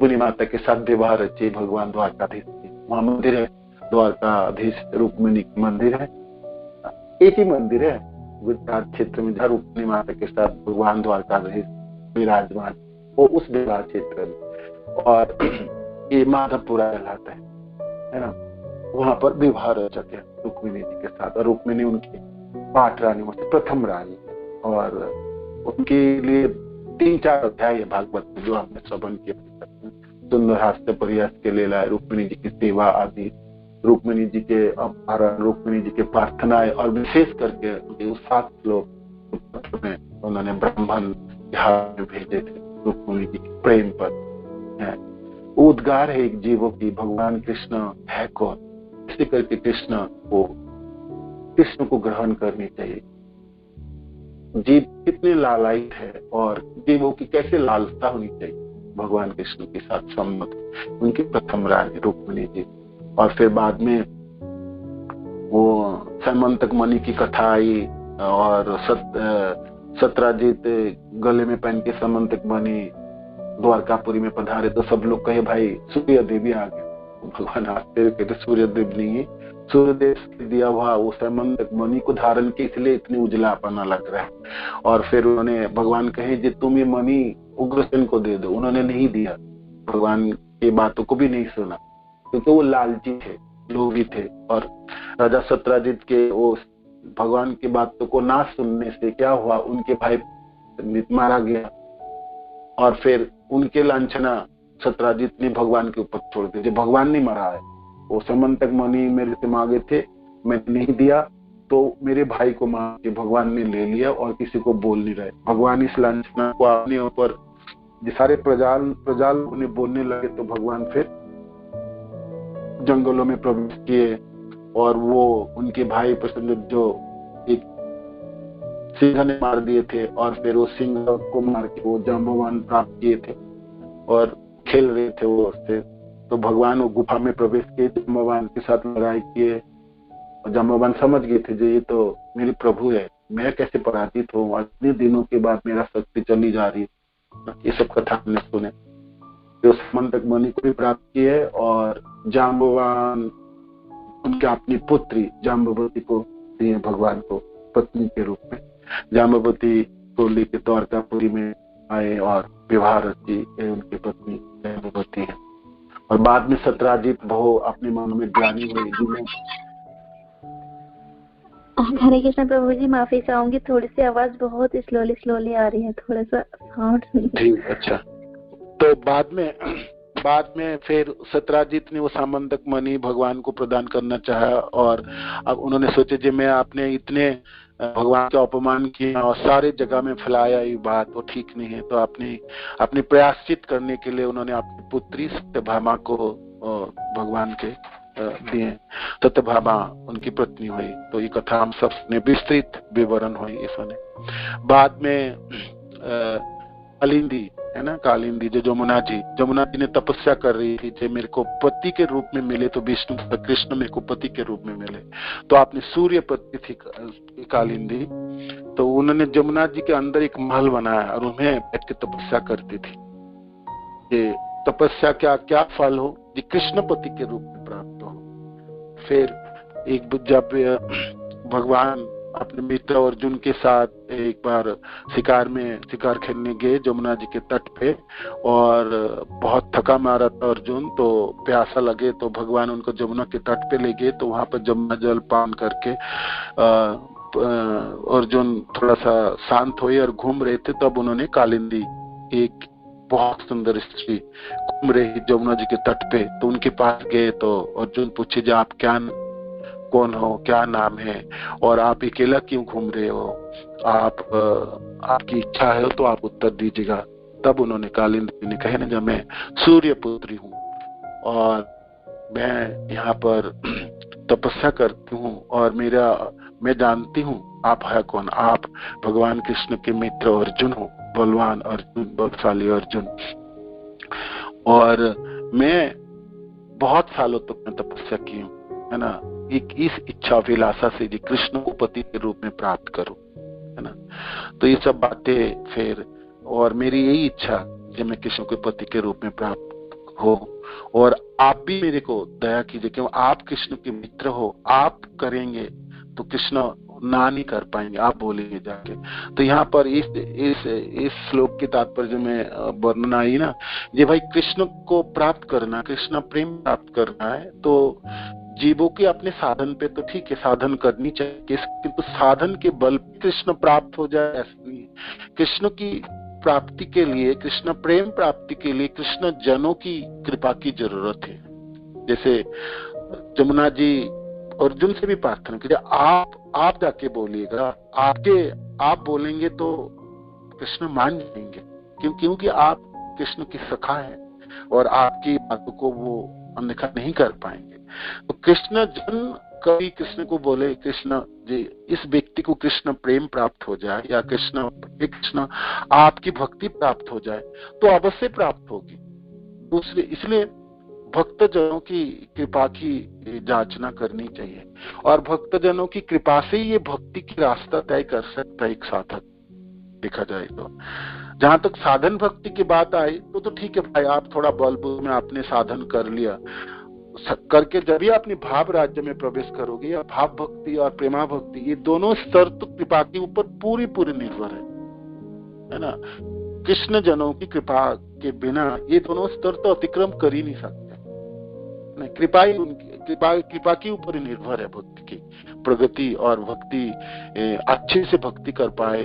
रुक्मिणी माता के साथ विवाह रचे भगवान द्वारकाधीश। वहाँ मंदिर है, द्वारकाधीश रुक्मिणी मंदिर है, एक ही मंदिर है गुजरात क्षेत्र में जहाँ रुक्मिणी माता के साथ भगवान द्वारकाधीश विराजमान, वो उस विवाह क्षेत्र में। और ये माधवपुरा कहलाता है ना, वहां पर विवाह रचते हैं रुक्मिणी जी के साथ। और रुक्मिणी उनकी 8 रानियों में से प्रथम रानी है, और उनके लिए 3-4 अध्याय है भागवत में जो हमने श्रवण किया। सुंदर हास्य प्रयास के लीला, रुक्मिणी जी की सेवा आदि, रुक्मिणी जी के अपहरण, रुक्मिणी जी के प्रार्थनाएं, और विशेष करके 7 श्लोक में उन्होंने ब्राह्मण के हाथ में भेजे थे रुक्मिणी जी के प्रेम पर। उद्गार है एक जीवों की, भगवान कृष्ण है कौन, इसी करके कृष्ण को ग्रहण करनी चाहिए। जीव कितने लालायित है और जीवों की कैसे लालसा होनी चाहिए भगवान कृष्ण के साथ सम्मत। उनकी प्रथम रानी रुक्मिणी जी। और फिर बाद में वो समंतक मणि की कथा आई, और सत्राजित गले में पहन के समंतक मणि द्वारकापुरी में पधारे तो सब लोग कहे भाई सूर्य देवी आ गए। भगवान आश्चर्य कहते सूर्य देव नहीं है, सूर्य देव से दिया हुआ वो समंतक मणि को धारण के इसलिए इतनी उजलापना लग रहा है। और फिर उन्होंने भगवान कहे जी तुम ये मणि उग्रसेन को दे दो, उन्होंने नहीं दिया, भगवान की बातों को भी नहीं सुना, क्योंकि वो लालची थे, लोभी थे। और राजा सत्राजित के वो भगवान की बातों को ना सुनने से क्या हुआ, उनके भाई मारा गया। और फिर उनके लांछना सत्राजित ने भगवान के ऊपर छोड़ दी, जो भगवान नहीं मरा है। वो समंतक मणि मेरे से मांगे थे, मैंने नहीं दिया, तो मेरे भाई को मार के भगवान ने ले लिया और किसी को बोल नहीं रहे। भगवान इस लांछना को अपने ऊपर सारे प्रजाल उन्हें बोलने लगे, तो भगवान फिर जंगलों में प्रवेश किए। और वो उनके भाई प्रसन्न जो एक सिंह ने मार दिए थे, और फिर वो सिंह को मार के वो जाम्बवान प्राप्त किए थे और खेल रहे थे वो उससे। तो भगवान वो गुफा में प्रवेश किए, जाम्बवान के साथ लड़ाई किए, और जाम्बवान समझ गए थे जो ये तो मेरे प्रभु है, मैं कैसे पराजित हूँ, इतने दिनों के बाद मेरा शक्ति चली जा रही है। ये सब कथा हमने सुने। तो समंतक मणि को भी प्राप्त किए, और जाम्बवान उनके अपनी पुत्री जाम्बवती को दिए भगवान को पत्नी के रूप में। जाम्बवती को लेकर द्वारकापुरी में आए और विवाह रची, उनकी पत्नी जाम्बवती है। और बाद में सत्राजित बहुत अपने मन में ग्लानि हुई। हरे कृष्ण प्रभु जी, माफी चाहूंगी, थोड़ी सी आवाज बहुत स्लोली आ रही है, थोड़ा सा साउंड। ठीक, अच्छा। तो बाद में फिर सत्राजित ने वो सामंतक मणि भगवान को प्रदान करना चाहा, और अब उन्होंने सोचे कि मैं आपने इतने भगवान का अपमान किया और सारे जगह में फैलाया ये बात, वो ठीक नहीं है। तो अपने प्रयाश्चित करने के लिए उन्होंने अपनी पुत्री सत्यभामा को भगवान के दिए। सत्यभामा उनकी पत्नी हुई। तो ये कथा हम सब ने विस्तृत विवरण हुई इसने। बाद में कालिंदी है ना, कालिंदी जो जमुना जी ने तपस्या कर रही थी, जो मेरे को पति के रूप में मिले तो विष्णु कृष्ण मेरे को पति के रूप में मिले, तो आपने सूर्य पति थी कालिंदी, तो उन्होंने जमुना जी के अंदर एक महल बनाया और उन्हें बैठ के तपस्या करती थी। ये तपस्या क्या फल हो, ये कृष्ण पति के रूप में प्राप्त हो। फिर एक जब भगवान अपने मित्र अर्जुन के साथ एक बार शिकार खेलने गए जमुना जी के तट पे, और बहुत थका मारा था अर्जुन, तो प्यासा लगे तो भगवान उनको जमुना के तट पे ले गए। तो वहां पर जमुना जल पान करके अर्जुन थोड़ा सा शांत हुए और घूम रहे थे, तब उन्होंने कालिंदी, एक बहुत सुंदर स्त्री घूम रही जमुना जी के तट पे, तो उनके पास गए। तो अर्जुन पूछे जी आप कौन हो, क्या नाम है, और आप अकेला क्यों घूम रहे हो, आपकी इच्छा है तो आप उत्तर दीजिएगा। तब उन्होंने कालिंदी ने कहा ना, जब मैं सूर्य पुत्री हूँ और मैं यहाँ पर तपस्या करती हूँ और मैं जानती हूँ आप है कौन, आप भगवान कृष्ण के मित्र अर्जुन हो, बलवान अर्जुन, बलशाली अर्जुन, और मैं बहुत सालों तक मैं तपस्या की हूँ, है ना, एक इस इच्छा अभिलाषा से जी कृष्ण को पति के रूप में प्राप्त करो, है ना। तो ये सब बातें फिर, और मेरी यही इच्छा कि मैं कृष्ण के पति के रूप में प्राप्त हो, और आप भी मेरे को दया कीजिए, क्यों आप कृष्ण के मित्र हो, आप करेंगे तो कृष्ण ना नहीं कर पाएंगे, आप बोलेंगे जाके। तो यहाँ पर इस श्लोक के तात्पर्य में वर्णन आई ना, ये भाई कृष्ण को प्राप्त करना, कृष्ण प्रेम प्राप्त करना है, तो जीवों के अपने साधन पे तो ठीक है, साधन करनी चाहिए, किंतु साधन के बल पे कृष्ण प्राप्त हो जाए ऐसा नहीं है। कृष्ण की प्राप्ति के लिए, कृष्ण प्रेम प्राप्ति के लिए कृष्ण जनों की कृपा की जरूरत है। जैसे जमुना जी अर्जुन से भी प्रार्थना कीजिए, आप जाके बोलिएगा, आप बोलेंगे तो कृष्ण मान जाएंगे, क्योंकि आप कृष्ण की सखा है और आपकी बातों को वो अनदेखा नहीं कर पाएंगे। तो कृष्ण जन कभी कृष्ण को बोले, कृष्ण जी इस व्यक्ति को कृष्ण प्रेम प्राप्त हो जाए, या कृष्ण आपकी भक्ति प्राप्त हो जाए, तो अवश्य प्राप्त होगी। दूसरे इसलिए भक्तजनों की कृपा की जांचना करनी चाहिए, और भक्तजनों की कृपा से ही ये भक्ति की रास्ता तय कर सकता है एक साधक, देखा जाए तो। जहां तक साधन भक्ति की बात आई तो ठीक है भाई, आप थोड़ा बल में आपने साधन कर लिया, करके जब भी अपनी भाव राज्य में प्रवेश करोगे, या भाव भक्ति और प्रेमा भक्ति, ये दोनों स्तर तो कृपा के ऊपर पूरी निर्भर है ना। कृष्ण जनों की कृपा के बिना ये दोनों स्तर तो अतिक्रम कर ही नहीं सकते। कृपा के ऊपर ही निर्भर है भक्ति की प्रगति, और भक्ति अच्छे से भक्ति कर पाए,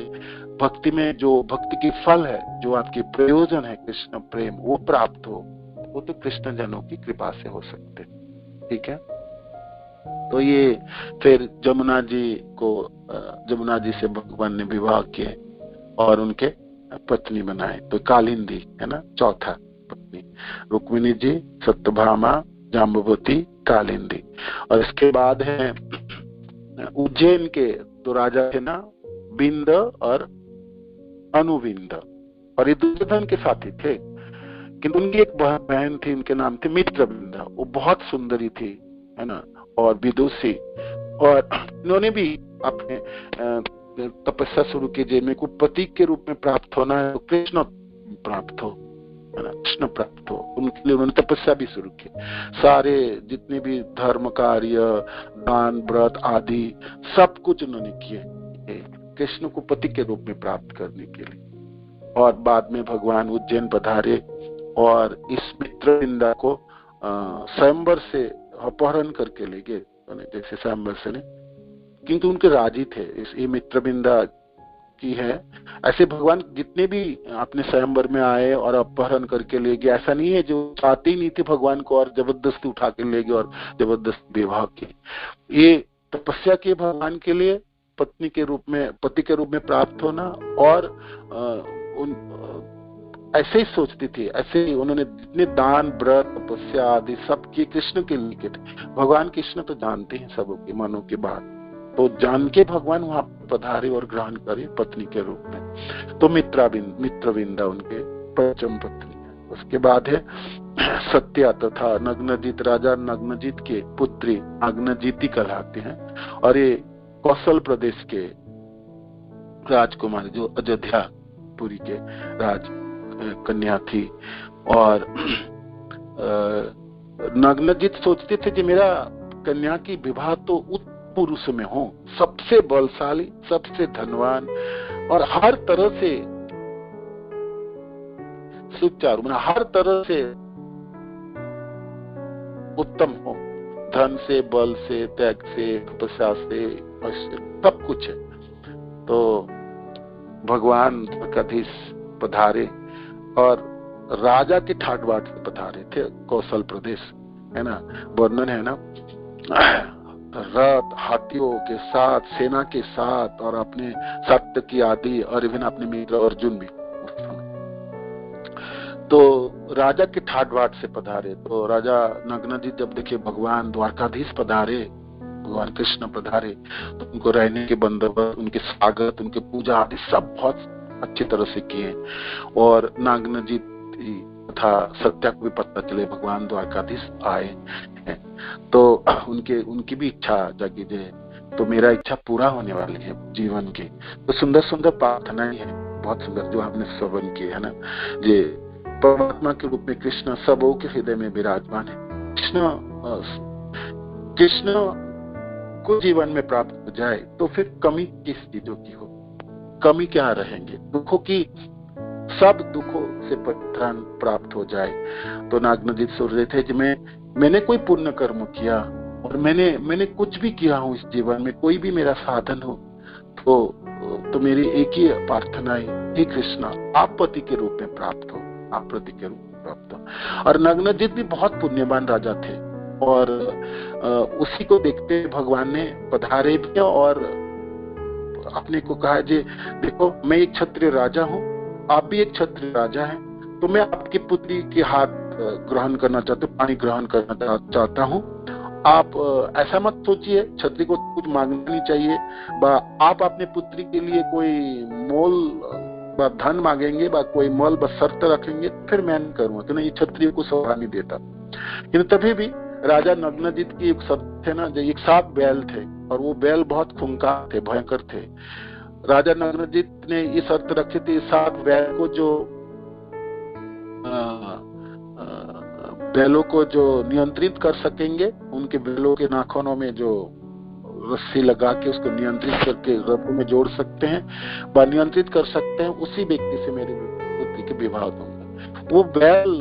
भक्ति में जो भक्ति की फल है, जो आपके प्रयोजन है कृष्ण प्रेम, वो प्राप्त हो, वो तो कृष्ण जनों की कृपा से हो सकते। ठीक है, तो ये फिर जमुना जी से भगवान ने विवाह किए और उनके पत्नी बनाए, तो कालिंदी है ना चौथा पत्नी, रुक्मिणी जी, सत्यभामा, जाम्बवती, कालिंदी। और इसके बाद है उज्जैन के दो राजा थे ना, बिंद और अनुबिंद, और ये दुर्योधन के साथी थे, किंतु उनकी एक बहन थी, उनके नाम थे मित्रविंदा, वो बहुत सुंदरी थी, है ना, और विदुषी, और इन्होंने भी अपने तपस्या शुरू की, जिनमें को पति के रूप में प्राप्त होना है, तो कृष्ण प्राप्त हो, है ना, कृष्ण प्राप्त हो, उनके लिए उन्होंने तपस्या भी शुरू की। सारे जितने भी धर्म कार्य, दान, व्रत आदि सब कुछ उन्होंने किए कृष्ण को पति के रूप में प्राप्त करने के लिए। और बाद में भगवान उज्जैन पधारे और इस मित्रविंदा को स्वयंवर से अपहरण करके ले गए, जैसे स्वयंवर से नहीं, किंतु उनके राजी थे, ये मित्रविंदा की है। ऐसे भगवान जितने भी अपने स्वयंवर में आए और अपहरण करके ले गए, ऐसा नहीं है जो चाहते ही नहीं थे भगवान को और जबरदस्ती उठा के ले गए और जबरदस्ती विवाह किए। ये तपस्या की भगवान के लिए पति के रूप में प्राप्त होना, और ऐसे ही सोचती थी, ऐसे ही उन्होंने जितने दान, व्रत, तपस्या आदि सब किए कृष्ण के लिए थे। भगवान कृष्ण तो जानते हैं सबों की मनों की बात, तो जान के भगवान वहां पधारे और ग्रहण करे पत्नी के रूप में। तो मित्रविंदा उनके पंचम पत्नी है। उसके बाद है सत्या तथा नग्नजित, राजा नग्नजित के पुत्री नग्नजिती कहलाते हैं, और ये कौशल प्रदेश के राजकुमारी जो अयोध्यापुरी के राज कन्या थी। और नग्नजित सोचते थे कि मेरा कन्या की विवाह तो उस पुरुष में हो, सबसे बलशाली, सबसे धनवान और हर तरह से सुचारू, हर तरह से उत्तम हो, धन से, बल से, त्याग से, तपस्या से, सब कुछ है। तो भगवान द्वारकाधीश पधारे और राजा के ठाट बाट से पधारे थे। कौशल प्रदेश है ना, वर्णन है ना, रथ हाथियों के साथ, सेना के साथ, और अपने सत्य की आदि और इवन अपने मित्र अर्जुन भी उस समय। तो राजा के ठाट बाट से पधारे। तो राजा नग्नजित जब देखे भगवान द्वारकाधीश पधारे, भगवान कृष्ण पधारे, तो उनको रहने के बंदोबस्त, उनके स्वागत, उनके पूजा आदि सब बहुत अच्छी तरह से किए। और नग्नजित तथा सत्या को भी पता चले भगवान द्वारकाधीश आए हैं। तो उनकी भी इच्छा जागी जे, तो मेरा इच्छा पूरा होने वाली है जीवन की। तो सुंदर सुंदर प्रार्थनाएं हैं, बहुत सुंदर, जो हमने श्रवण किए है ना। जे परमात्मा के रूप में कृष्ण सबों के हृदय में विराजमान है। कृष्ण को जीवन में प्राप्त हो जाए तो फिर कमी किस चीजों की हो, कमी क्या रहेंगे, दुखों की, सब दुखों से परित्राण प्राप्त हो जाए। तो नागनजित सोच रहे थे कि मैंने कोई पुण्य कर्म किया और मैंने कुछ भी किया हूँ इस जीवन में, कोई भी मेरा साधन हो, तो मेरी एक ही प्रार्थना है, हे कृष्ण आप पति के रूप में प्राप्त हो, आप पति के रूप में प्राप्त हो। और नग्नजित भी बहुत पुण्यवान राजा थे, और उसी को देखते भगवान ने पधारे भी और अपने को कहा, जे देखो मैं एक क्षत्रिय राजा हूँ, आप भी एक क्षत्रिय राजा हैं, तो मैं आपकी पुत्री के हाथ ग्रहण करना चाहता हूँ, पानी ग्रहण करना चाहता हूँ। आप ऐसा मत सोचिए, क्षत्रिय को कुछ मांगना नहीं चाहिए, आप अपने पुत्री के लिए कोई मोल धन मांगेंगे, कोई मोल शर्त रखेंगे, फिर मैं नहीं करूंगा, तो नहीं, क्षत्रिय को सौदा नहीं देता। लेकिन तभी भी राजा नग्नजित की एक शब्द थे ना, जो एक साथ बैल थे, और वो बैल बहुत खूंखार थे, भयंकर थे। राजा नग्नजित ने ये शर्त रखी थी, साथ बैल को जो बैलों को जो नियंत्रित कर सकेंगे, उनके बैलों के नाखूनों में जो रस्सी लगा के उसको नियंत्रित करके रथों में जोड़ सकते हैं, व नियंत्रित कर सकते हैं, उसी व्यक्ति से मेरे पुत्री के विवाह दूंगा। वो बैल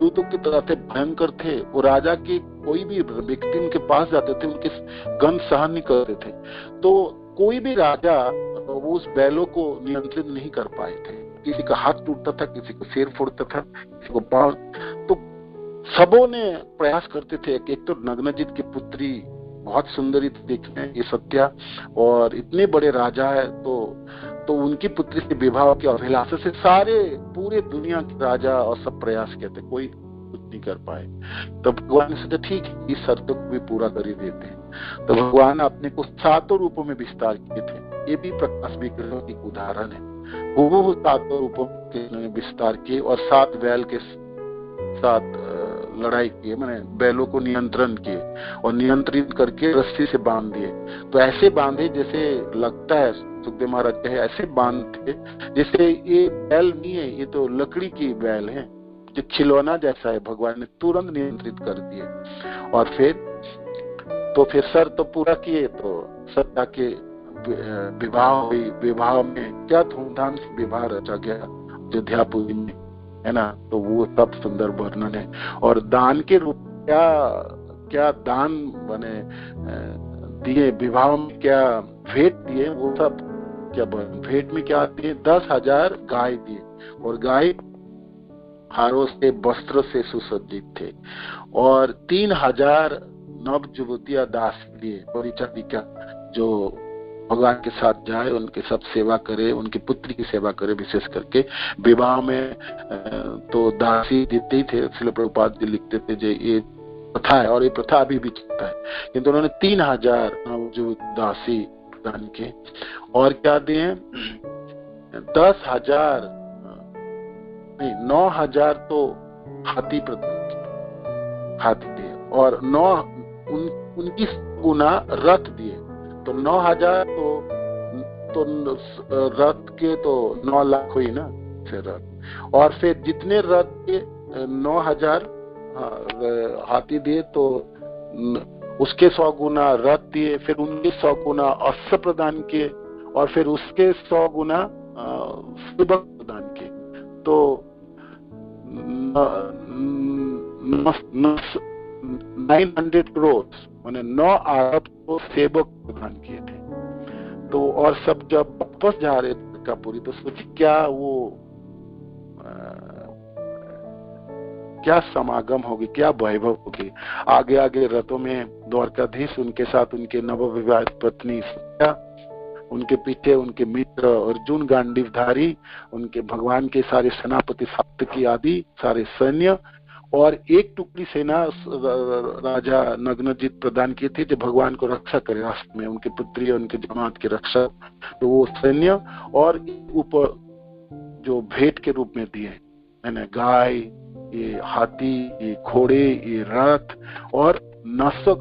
दूतों की तरह थे, भयंकर थे। वो राजा के कोई भी व्यक्ति उनके पास जाते थे, उनके गंध सहन नहीं करते थे। तो कोई भी राजा वो उस बैलों को नियंत्रित नहीं कर पाए थे। किसी का हाथ टूटता था, किसी को सिर फोड़ता था, किसी को पांव। तो सबों ने प्रयास करते थे। एक तो नग्नजित की पुत्री बहुत सुंदरी देखने, ये सत्या, और इतने बड़े राजा है, तो उनकी पुत्री से विवाह की अभिलाषा से सारे पूरे दुनिया के राजा और सब प्रयास किए थे, कोई कुछ नहीं कर पाए। तो भगवान ने सोचा ठीक है, इस शर्तों को भी पूरा कर ही देते हैं। तो भगवान अपने को 7 रूपों में विस्तार किए थे। ये भी प्रकाश विग्रह की उदाहरण है। वो 7 रूपों के विस्तार किए और 7 बैल के साथ लड़ाई किए, मैंने बैलों को नियंत्रण किए और नियंत्रित करके रस्सी से बांध दिए। तो ऐसे बांधे जैसे लगता है, सुखदेव महाराज कहे ऐसे बांध थे जैसे ये बैल नहीं है, ये तो लकड़ी की बैल है, जो खिलौना जैसा है। भगवान ने तुरंत नियंत्रित कर दिए। और फिर शर्त तो पूरा किए। तो सत्या के विवाह हुई। विवाह में क्या धूमधाम से विवाह रचा गया अयोध्यापुरी में, है ना। तो वो सब सुंदर वर्णन है। और दान के रूप क्या दान बने दिए, विवाह में क्या भेंट दिए, वो सब क्या भेंट में क्या दिए, 10,000 गाय दिए, और गाय हारों से वस्त्र से सुसज्जित थे, और 3,000 नव युवतियां दास दिए, परिचारिका जो भगवान के साथ जाए, उनके सब सेवा करे, उनकी पुत्री की सेवा करे। विशेष करके विवाह में तो दासी देते ही थे। श्रील प्रभुपाद जी लिखते थे जो ये प्रथा है और ये प्रथा अभी भी चलता है, किंतु उन्होंने 3000 जो दासी दान किए और क्या दिए, 10,000 नहीं 9,000 तो हाथी प्रदान किए, हाथी दिए और 9 उनकी गुना रथ दिए। तो 9,000 तो रथ के तो 9 लाख हुई ना फिर रथ, और फिर जितने रथ के 9,000 हाथी दिए तो उसके 100 गुना रथ दिए, फिर उनके 100 गुना अस्त्र प्रदान किए और फिर उसके 100 गुना सेवक प्रदान किए। तो 900 करोड़ माने 9 अरब को सेवक प्रदान किए थे। तो और सब जब वापस जा रहे थे कापुरी, तो सोचिए क्या वो क्या समागम होगी, क्या वैभव होगी। आगे आगे रथों में द्वारकाधीश, उनके साथ उनके नवविवाहित पत्नी सीता, उनके पीछे उनके मित्र अर्जुन गांडीवधारी, उनके भगवान के सारे सेनापति सात्विकी आदि सारे सैन्य, और एक टुकड़ी सेना राजा नग्नजित प्रदान की थी जो भगवान को रक्षा करे रास्ते में, उनके पुत्री और उनके जमात की रक्षा। तो वो सैन्य और ऊपर जो भेंट के रूप में दिए मैंने गाय, ये हाथी, ये घोड़े, ये रथ और 900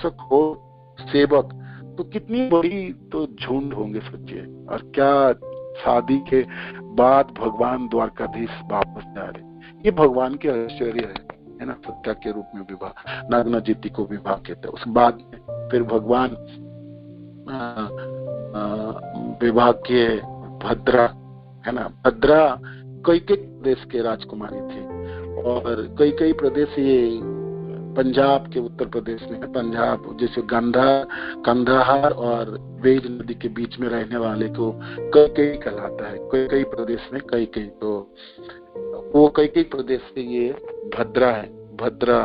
करोड़ सेवक, तो कितनी बड़ी तो झुंड होंगे सोचिए। और क्या शादी के बाद भगवान द्वारकाधीश वापस जा रहे, ये भगवान के ऐश्वर्य है ना। सत्या के रूप में विवाह, नागनाजिति को विवाह कहते हैं। उसके बाद फिर भगवान विवाह के भद्रा है ना। भद्रा कई प्रदेश के राजकुमारी थी और कई प्रदेश ये पंजाब के उत्तर प्रदेश में है। पंजाब जैसे कंधार और वेद नदी के बीच में रहने वाले को कई कहलाता है। कई प्रदेश में कई, तो वो कई प्रदेश से ये भद्रा है। भद्रा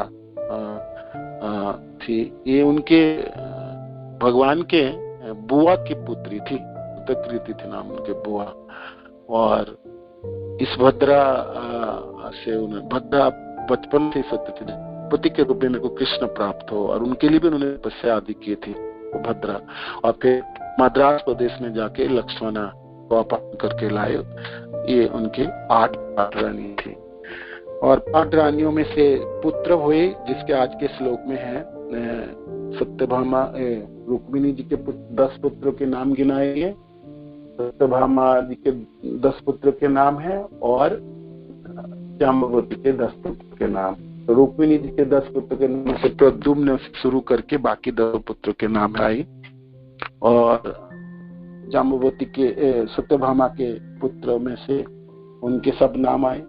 थी, ये उनके भगवान के बुआ की पुत्री थी, कृति थी नाम उनके बुआ। और इस भद्रा से उन्हें भद्रा बचपन से सोचते थे पति के रूप में मेरे को कृष्ण प्राप्त हो, और उनके लिए भी उन्होंने तपस्या आदि की थी वो भद्रा। और फिर मद्रास प्रदेश में जाके लक्ष्मणा को अपहरण करके लाए। ये उनके 8 रानी थी और 8 रानियों में से पुत्र हुए, जिसके आज के श्लोक में है सत्यभामा, रुक्मिणी जी के 10 पुत्रों के नाम गिनाए गए। सत्यभामा जी के 10 पुत्र के नाम है और जाम्बवती के 10 पुत्र के नाम। तो रुक्मिणी जी के 10 पुत्र के नाम से प्रद्युम्न से शुरू करके बाकी 10 पुत्र के नाम आई। और जाम्बवती के सत्यभामा के पुत्र में से उनके सब नाम आए,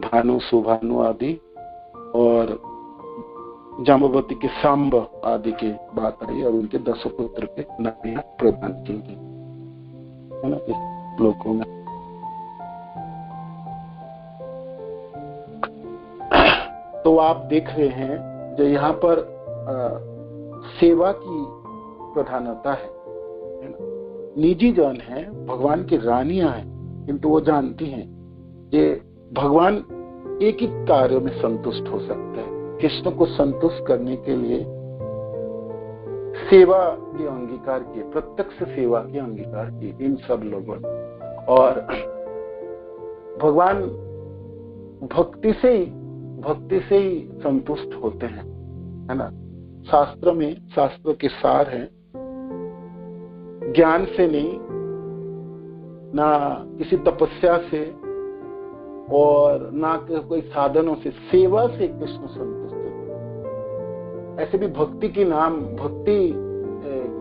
भानु, सुभानु आदि। और जाम्बवती के सांब आदि की बात आई और उनके 10 पुत्र के नाम प्रदान की गई है ना इस श्लोकों में। तो आप देख रहे हैं जो यहाँ पर सेवा की प्रधानता है ना। निजी जन है, भगवान की रानियां हैं, किंतु वो जानती हैं कि भगवान एक ही कार्य में संतुष्ट हो सकता है। कृष्ण को संतुष्ट करने के लिए सेवा के अंगीकार किए, प्रत्यक्ष सेवा के अंगीकार किए इन सब लोगों ने। और भगवान भक्ति से ही संतुष्ट होते हैं है ना। शास्त्र में, शास्त्र के सार है, ज्ञान से नहीं, ना किसी तपस्या से और ना कोई साधनों से, सेवा से कृष्ण संतुष्ट होते। ऐसे भी भक्ति की नाम, भक्ति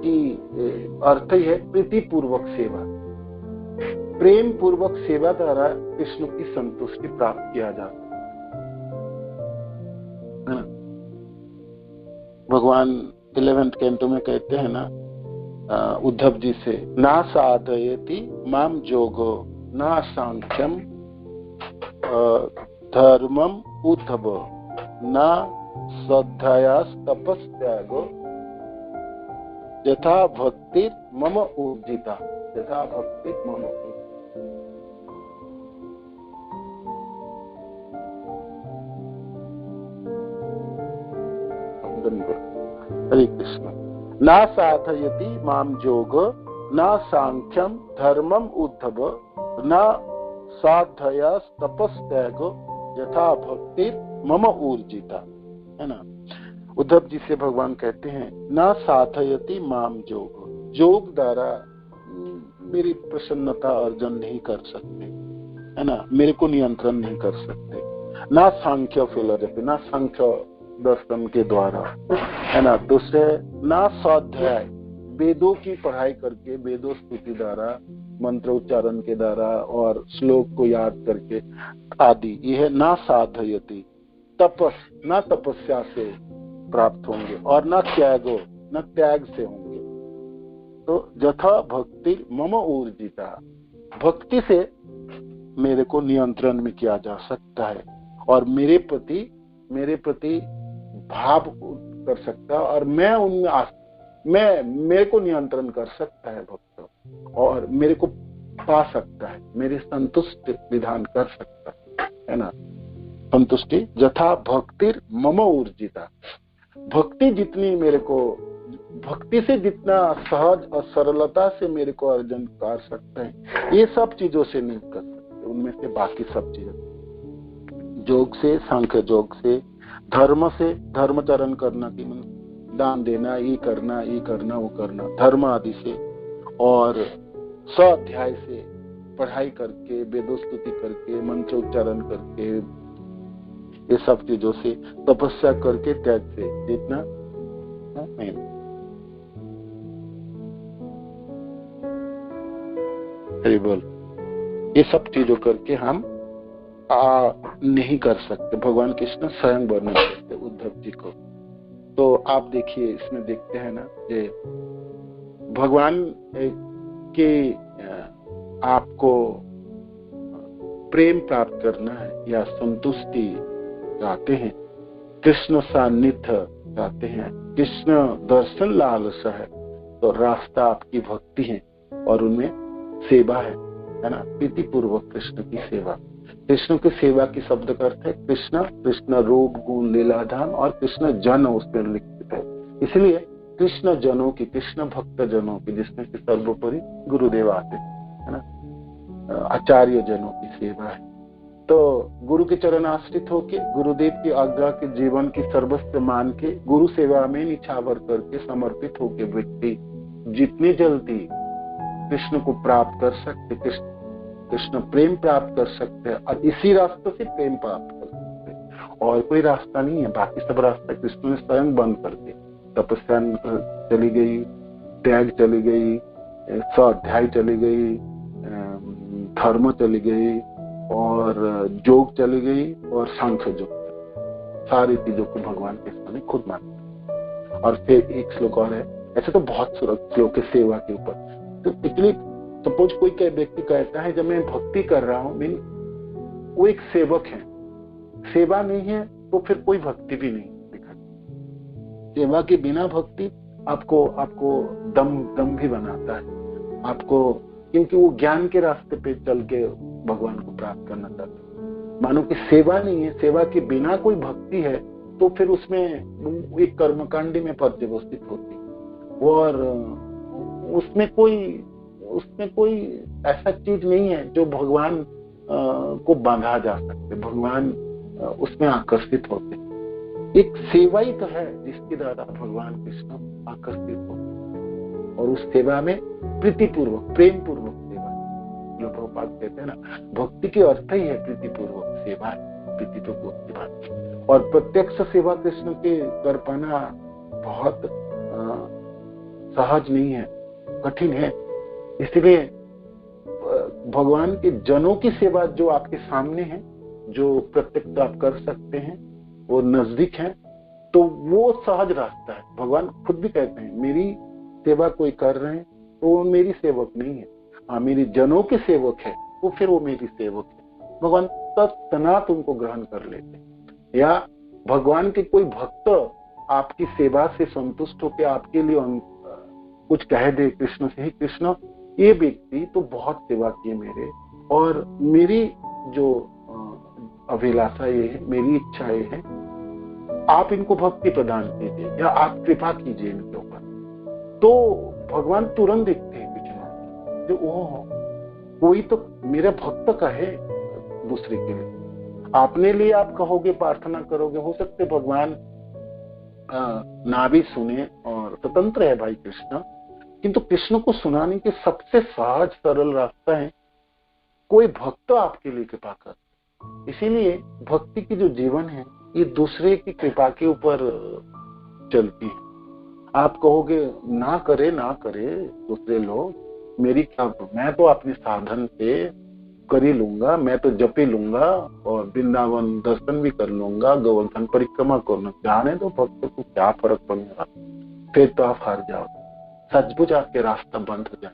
की अर्थ ही है प्रीति पूर्वक सेवा। प्रेम पूर्वक सेवा द्वारा कृष्ण की संतुष्टि प्राप्त किया जाता है। भगवान 11वें कैंटो में कहते हैं ना उद्धव जी से, ना साधयति माम जोगो ना सांख्यम धर्मम उद्धव ना श्रद्धया तपस्यागो यथा भक्ति मम ऊर्जिता, यथा भक्ति मम ऊर्जिता। चिंतन करो। हरे कृष्ण। ना साधयति माम योग ना सांख्यम धर्मम उद्धव ना साधया तपस्त्याग यथा भक्ति मम ऊर्जिता। है ना, उद्धव जी से भगवान कहते हैं ना साधयति माम योग, योग द्वारा मेरी प्रसन्नता अर्जन नहीं कर सकते, है ना, मेरे को नियंत्रण नहीं कर सकते। ना सांख्य फिलोसफी, ना सांख्य दर्शन के द्वारा, है ना। दूसरे ना स्वाध्याय, वेदों की पढ़ाई करके, वेदों स्तुति द्वारा, मंत्र उच्चारण के द्वारा और श्लोक को याद करके आदि, ये है ना साधयति। तपस, ना तपस्या से प्राप्त होंगे और ना त्यागो, ना त्याग से होंगे। तो यथा भक्ति मम ऊर्जिता, भक्ति से मेरे को नियंत्रण में किया जा सकता है और मेरे प्रति भाव कर सकता है और मैं उनमें मेरे को नियंत्रण कर सकता है भक्त, और मेरे को पा सकता है, मेरी संतुष्टि विधान कर सकता है ना। संतुष्टि यथा भक्ति मम ऊर्जिता, भक्ति जितनी मेरे को, भक्ति से जितना सहज और सरलता से मेरे को अर्जन कर सकते हैं, ये सब चीजों से नहीं कर सकते। उनमें से बाकी सब चीजें, योग से, सांख्य योग से, धर्म से, धर्मचरण करना कि दान देना, ये करना वो करना, धर्म आदि से, और स्वाध्याय से, पढ़ाई करके, वेदोस्तुति करके, मंत्र उच्चारण करके, ये सब चीजों से, तपस्या करके, त्याग से, जितना नहीं। हरि बोल। ये सब चीजों करके हम नहीं कर सकते। भगवान कृष्ण स्वयं वर्णन करते उद्धव जी को। तो आप देखिए, इसमें देखते हैं ना, ये भगवान के आपको प्रेम प्राप्त करना है या संतुष्टि चाहते हैं, कृष्ण सान्निध्य चाहते हैं, कृष्ण दर्शन लालसा है, तो रास्ता आपकी भक्ति है और उनमें सेवा है ना, प्रीति पूर्वक कृष्ण की सेवा। कृष्ण की सेवा की शब्द का अर्थ है कृष्ण, कृष्ण रूप गुण लीलाधाम, और कृष्ण जन उसमें लिखित है। इसलिए कृष्ण जनों की, कृष्ण भक्त जनों की, जिसमें से सर्वोपरि गुरुदेव आते है ना, आचार्य जनों की सेवा है। तो गुरु के चरण आश्रित होके, गुरुदेव की आज्ञा के जीवन की सर्वस्व मान के, गुरु सेवा में निछावर करके समर्पित होके व्यक्ति जितनी जल्दी कृष्ण को प्राप्त कर सकते, कृष्ण प्रेम प्राप्त कर सकते हैं, और इसी रास्ते से प्रेम प्राप्त कर सकते हैं। और कोई रास्ता नहीं है, बाकी सब रास्ता कृष्ण ने स्वयं बंद कर दिए। तपस्या चली गई, त्याग चली गई, स्वाध्याय चली गई, धर्म चली गई, और योग चली गई, और सांख्य योग, सारी चीजों को भगवान कृष्ण ने खुद माना। और फिर एक श्लोक और है, ऐसे तो बहुत श्लोक है सेवा के ऊपर। तो इसलिए सपोज कोई व्यक्ति कहता है जब मैं भक्ति कर रहा हूं, मीन वो एक सेवक है, सेवा नहीं है तो फिर कोई भक्ति भी नहीं दिखा। सेवा के बिना भक्ति आपको दम भी बनाता है आपको, क्योंकि वो ज्ञान के रास्ते पे चल के भगवान को प्राप्त करना चाहता है। मानो कि सेवा नहीं है, सेवा के बिना कोई भक्ति है तो फिर उसमें एक कर्मकांडी में पर्यवस्थित होती, और उसमें कोई ऐसा चीज नहीं है जो भगवान को बांधा जा सकते, भगवान उसमें आकर्षित होते। एक सेवा ही तो है जिसके द्वारा भगवान कृष्ण आकर्षित होते, और उस सेवा में प्रीतिपूर्वक, प्रेम पूर्वक सेवा, जो प्रभुपाद कहते हैं ना, भक्ति के अर्थ ही है प्रीतिपूर्वक सेवा, प्रीतिपूर्वक सेवा। और प्रत्यक्ष सेवा कृष्ण के कर पाना बहुत सहज नहीं है, कठिन है। इसलिए भगवान के जनों की सेवा जो आपके सामने है, जो प्रत्यक्ष आप कर सकते हैं, वो नजदीक है, तो वो सहज रास्ता है। भगवान खुद भी कहते हैं मेरी सेवा कोई कर रहे हैं तो वो मेरी सेवक नहीं है, हाँ मेरी जनों के सेवक है तो फिर वो मेरी सेवक है। भगवान तत्क्षणात उनको ग्रहण कर लेते। या भगवान के कोई भक्त आपकी सेवा से संतुष्ट होकर आपके लिए कुछ कह दे कृष्ण से, ही कृष्ण ये व्यक्ति तो बहुत सेवा किए मेरे, और मेरी जो अभिलाषा ये है, मेरी इच्छा ये है आप इनको भक्ति प्रदान कीजिए या आप कृपा कीजिए इनके ऊपर, तो भगवान तुरंत देखते हैं पीछे जो ओह कोई तो मेरा भक्त का है दूसरे के लिए। आपने लिए आप कहोगे, प्रार्थना करोगे, हो सकते भगवान ना भी सुने और स्वतंत्र है भाई कृष्ण, किंतु कृष्ण को सुनाने के सबसे सहज सरल रास्ता है कोई भक्त आपके लिए कृपा कर। इसीलिए भक्ति की जो जीवन है ये दूसरे की कृपा के ऊपर चलती है। आप कहोगे ना करे दूसरे लोग, मेरी क्या, मैं तो अपने साधन से कर ही लूंगा, मैं तो जप ही लूंगा और वृंदावन दर्शन भी कर लूंगा, गोवर्धन परिक्रमा कर लूंगा, जाने दो भक्त को क्या फर्क पड़ेगा। फिर तो आप हार जाओ, सचमुच आपके रास्ता बंद हो जाए,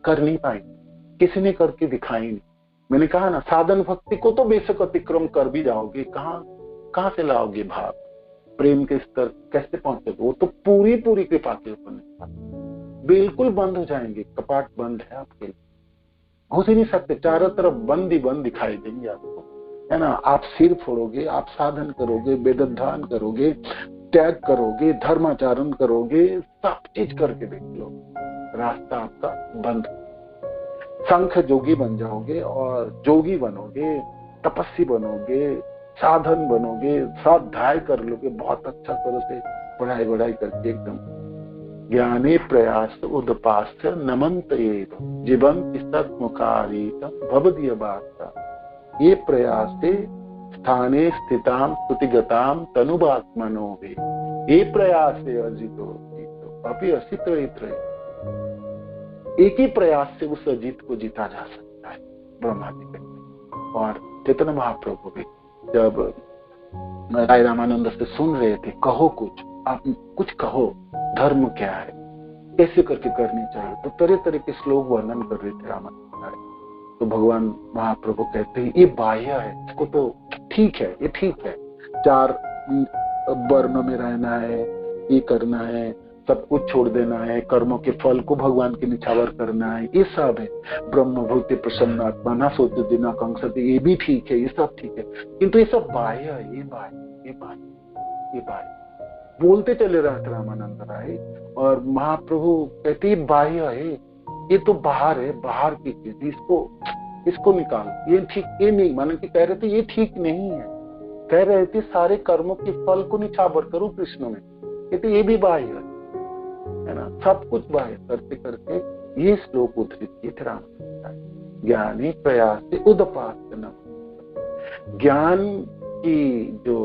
कर नहीं पाएंगे, किसी ने करके दिखाई नहीं। मैंने कहा ना, साधन भक्ति को तो बेशक अतिक्रम कर भी जाओगे, कहाँ से लाओगे भाव, प्रेम के स्तर कैसे पहुंचोगे? वो तो पूरी कृपा के ऊपर बिल्कुल बंद हो जाएंगे, कपाट बंद है आपके लिए, घुस ही नहीं सकते, चारों तरफ बंद ही बंद दिखाई देंगे आपको, है ना। आप सिर फोड़ोगे, आप साधन करोगे, वेदाध्ययन करोगे, त्याग करोगे, धर्माचरण करोगे, सब चीज करके देख लो, रास्ता आपका बंद। संख जोगी बन जाओगे और जोगी बनोगे, तपस्वी बनोगे, साधन बनोगे, स्वाध्याय कर लोगे, बहुत अच्छा तरह से पढ़ाई करके एकदम ज्ञाने प्रयास उदपास नमंत एव जीवंति सत्मुखारीत भवदीयवार्ता। ये प्रयास स्थाने स्थिताम स्तुतिगताम तनुवात्मनो वे, ये प्रयास अजितो अभी असित। एक ही प्रयास से उस अजीत को जीता जा सकता है, ब्रह्मा जी कहते। और चैतन्य महाप्रभु भी जब राय रामानंद से सुन रहे थे, कहो कुछ, आप कुछ कहो, धर्म क्या है, कैसे करके करनी चाहिए, तो तरह तरह के श्लोक वर्णन कर रहे थे रामानंद। तो भगवान महाप्रभु कहते हैं ये बाह्य है, इसको तो ठीक है, ये ठीक है, 4 वर्णों में रहना है, ये करना है, सब कुछ छोड़ देना है, कर्मों के फल को भगवान के निछावर करना है, ये सब है। ब्रह्मभूति प्रसन्नात्मा न सोचते दिन आकांक्षते, ये भी ठीक है, ये सब ठीक है, किंतु ये सब बाह्य है, ये बाह्य बोलते चले रहे थे रामानंद राय। और महाप्रभु कहते बाह्य है, ये तो बाहर है, बाहर की चीज, इसको निकाल, ये ठीक, ये नहीं, माने कि कह रहे थे ये ठीक नहीं है, कह रहे थे सारे कर्मों के फल को निछावर करो कृष्ण में, कहते ये भी बाह्य है ना, सब कुछ बाह्य करते करते ये श्लोक उद्धृत किए थे रामानंद। ज्ञानी प्रयास से उदपास, ज्ञान की जो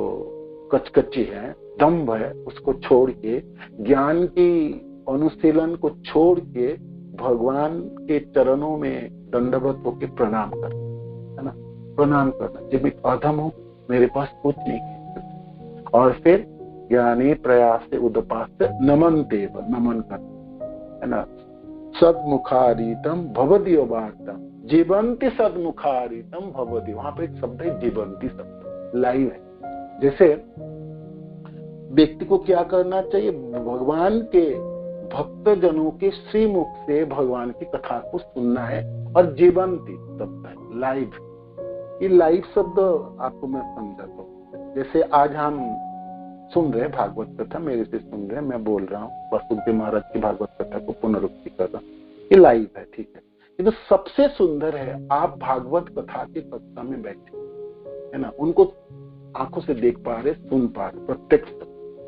कचकची है, दम्भ है, उसको छोड़ के, ज्ञान की अनुशीलन को छोड़ के भगवान के चरणों में दंडवत होके प्रणाम कर, है ना, प्रणाम करना, जब मैं अधम हूं, मेरे पास कुछ नहीं है। और फिर ज्ञानी प्रयास से उदपास से नमन कर, है ना, सदमुखारीतम भवदीय वार्ता, जीवंती सदमुखारीतम भवदीय, वहां पे एक शब्द है जीवंती शब्द, लाइव है। जैसे व्यक्ति को क्या करना चाहिए, भगवान के भक्त जनों के श्रीमुख से भगवान की कथा को सुनना है, और जीवंती शब्द है, लाइव। ये लाइव शब्द आपको मैं समझाता हूँ। जैसे आज हम सुन रहे भागवत कथा, मेरे से सुन रहे, मैं बोल रहा हूँ, वसुदेव महाराज की भागवत कथा को पुनरुक्ति कर रहा हूँ, ये लाइव है, ठीक है। ये तो सबसे सुंदर है, आप भागवत कथा की कक्षा में बैठे, है ना, उनको आंखों से देख पा रहे, सुन पा रहे, प्रत्यक्ष,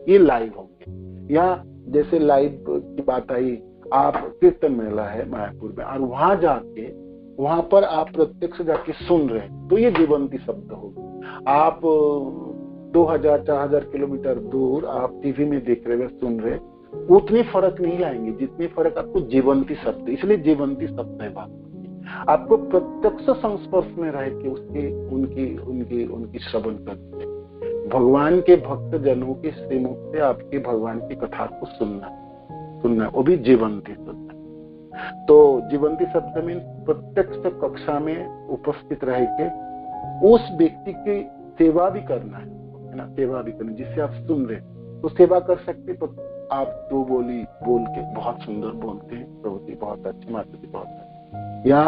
ये लाइव होंगे। या जैसे लाइव की बात आई, आप कीर्तन मेला है मायापुर में, और वहां जाके, वहां पर आप प्रत्यक्ष जाके सुन रहे हैं, तो ये जीवंती शब्द होगी। आप 2000-4000 किलोमीटर दूर आप टीवी में देख रहे, सुन रहे, उतनी फर्क नहीं लाएंगे जितनी फर्क आपको जीवंती शब्द, इसलिए जीवंती शब्द है बात। आपको प्रत्यक्ष संस्पर्श में रह के उसके उनकी श्रवण करते, भगवान के भक्त जनों के श्रीमुख से आपके भगवान की कथा को सुनना, वो भी जीवंती शब्द है। तो जीवंती शब्द में प्रत्यक्ष कक्षा में उपस्थित रह के उस व्यक्ति की सेवा भी करना है ना, सेवा भी करना, जिससे आप सुन रहे तो सेवा कर सकते। तो आप 2 बोली बोल के बहुत सुंदर बोलते हैं, प्रभु जी बहुत अच्छे, माता जी बहुत अच्छे, या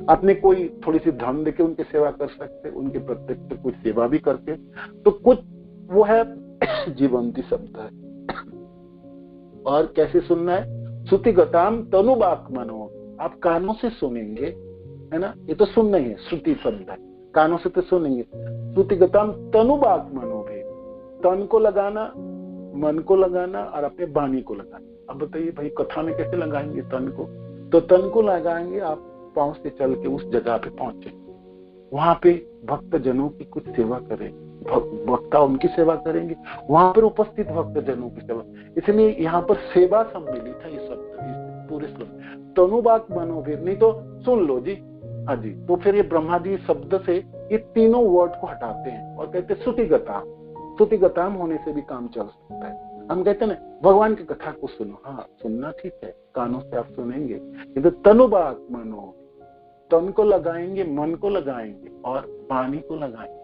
अपने कोई थोड़ी सी धन देके उनकी सेवा कर सकते, उनके प्रत्यक्ष कुछ सेवा भी करके, तो कुछ वो है जीवंती शब्द है। और कैसे सुनना है? श्रुतिगताम तनुबाक मनो, आप कानों से सुनेंगे, है ना, ये तो सुनना ही है, श्रुति शब्द है, कानों से तो सुनेंगे। श्रुतिगताम तनुबाक मनो भी, तन को लगाना, मन को लगाना और अपने वाणी को लगाना। अब बताइए भाई कथा में कैसे लगाएंगे तन को? तो तन को लगाएंगे, आप पांव से चल के उस जगह पे पहुंचे, वहां पे भक्त जनों की कुछ सेवा करें, वक्ता उनकी सेवा करेंगे, वहां पर उपस्थित भक्त जनों की सेवा। इसलिए यहाँ पर सेवा सम्मिलित है, ये शब्द इस पूरे श्लोक। तनुबाक मनोभेद, नहीं तो सुन लो जी, हाँ जी, तो फिर ये ब्रह्मा जी शब्द से ये तीनों वर्ड को हटाते हैं और कहते हैं श्रुतिगताम। श्रुतिगताम होने से भी काम चल सकता है। हम कहते हैं ना भगवान की कथा को सुनो, हाँ सुनना ठीक है, कानों से आप सुनेंगे, किंतु तनुबाक मनो, तन को लगाएंगे, मन को लगाएंगे और वाणी को लगाएंगे।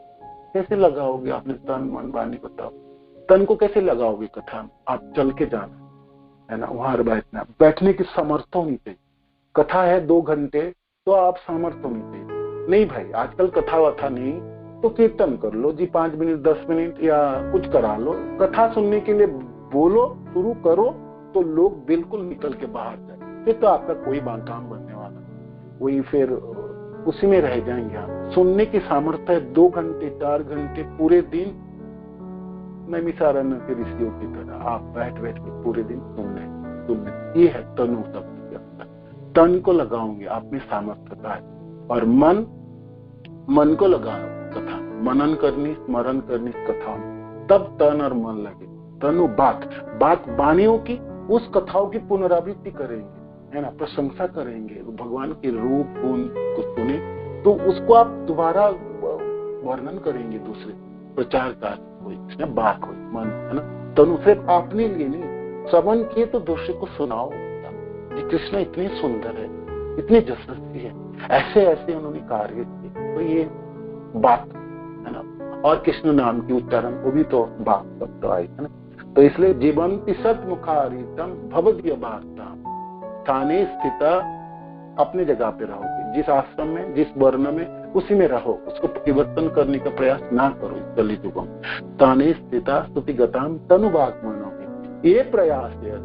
कैसे लगाओगे आपने तन मन वाणी को? तन को कैसे लगाओगे कथा में? आप चल के जाना है ना, वहां बैठना, बैठने की सामर्थ्य होनी चाहिए। कथा है 2 घंटे तो आप सामर्थ्य होनी चाहिए। नहीं भाई आजकल कथा वथा नहीं, तो कीर्तन कर लो जी, 5 मिनट 10 मिनट या कुछ करा लो। कथा सुनने के लिए बोलो, शुरू करो तो लोग बिल्कुल निकल के बाहर जाए, फिर तो आपका कोई काम बनने वाला, वही फिर उसी में रह जाएंगे आप। सुनने की सामर्थ्य है 2 घंटे 4 घंटे पूरे दिन, नैमिषारण्य के ऋषियों की तरह आप बैठ के पूरे दिन सुनने। ये है तनु शब्द के अंदर। तन को लगाओगे, आप में सामर्थ्यता है। और मन को लगाओ कथा, मनन करनी, स्मरण करनी कथा, तब तन और मन लगे। तनु बात वाणियों की, उस कथाओं की पुनरावृत्ति करेंगे, है ना, प्रशंसा करेंगे, भगवान के रूप गुण को सुने तो उसको आप दोबारा वर्णन करेंगे, दूसरे प्रचार कार्य कोई बात हो, मन, है ना। तनु सिर्फ अपने लिए नहीं, श्रवण किए तो दूसरे को सुनाओ। ये कृष्ण इतने सुंदर है, इतने यशस्वी है, ऐसे ऐसे उन्होंने कार्य किए, तो ये बात है ना। और कृष्ण नाम की उच्चारण को भी तो बात शब्द आई है ना। तो इसलिए जीवंती सतमुखारितम भवदीय वार्ता, स्थाने स्थिता, अपने जगह पे रहोगे, जिस आश्रम में जिस वर्ण में उसी में रहो, उसको परिवर्तन करने का प्रयास ना करो इस कलियुग में। स्थाने स्थिता स्तुतिगताम तनुबाक मनोगे, ये प्रयास है,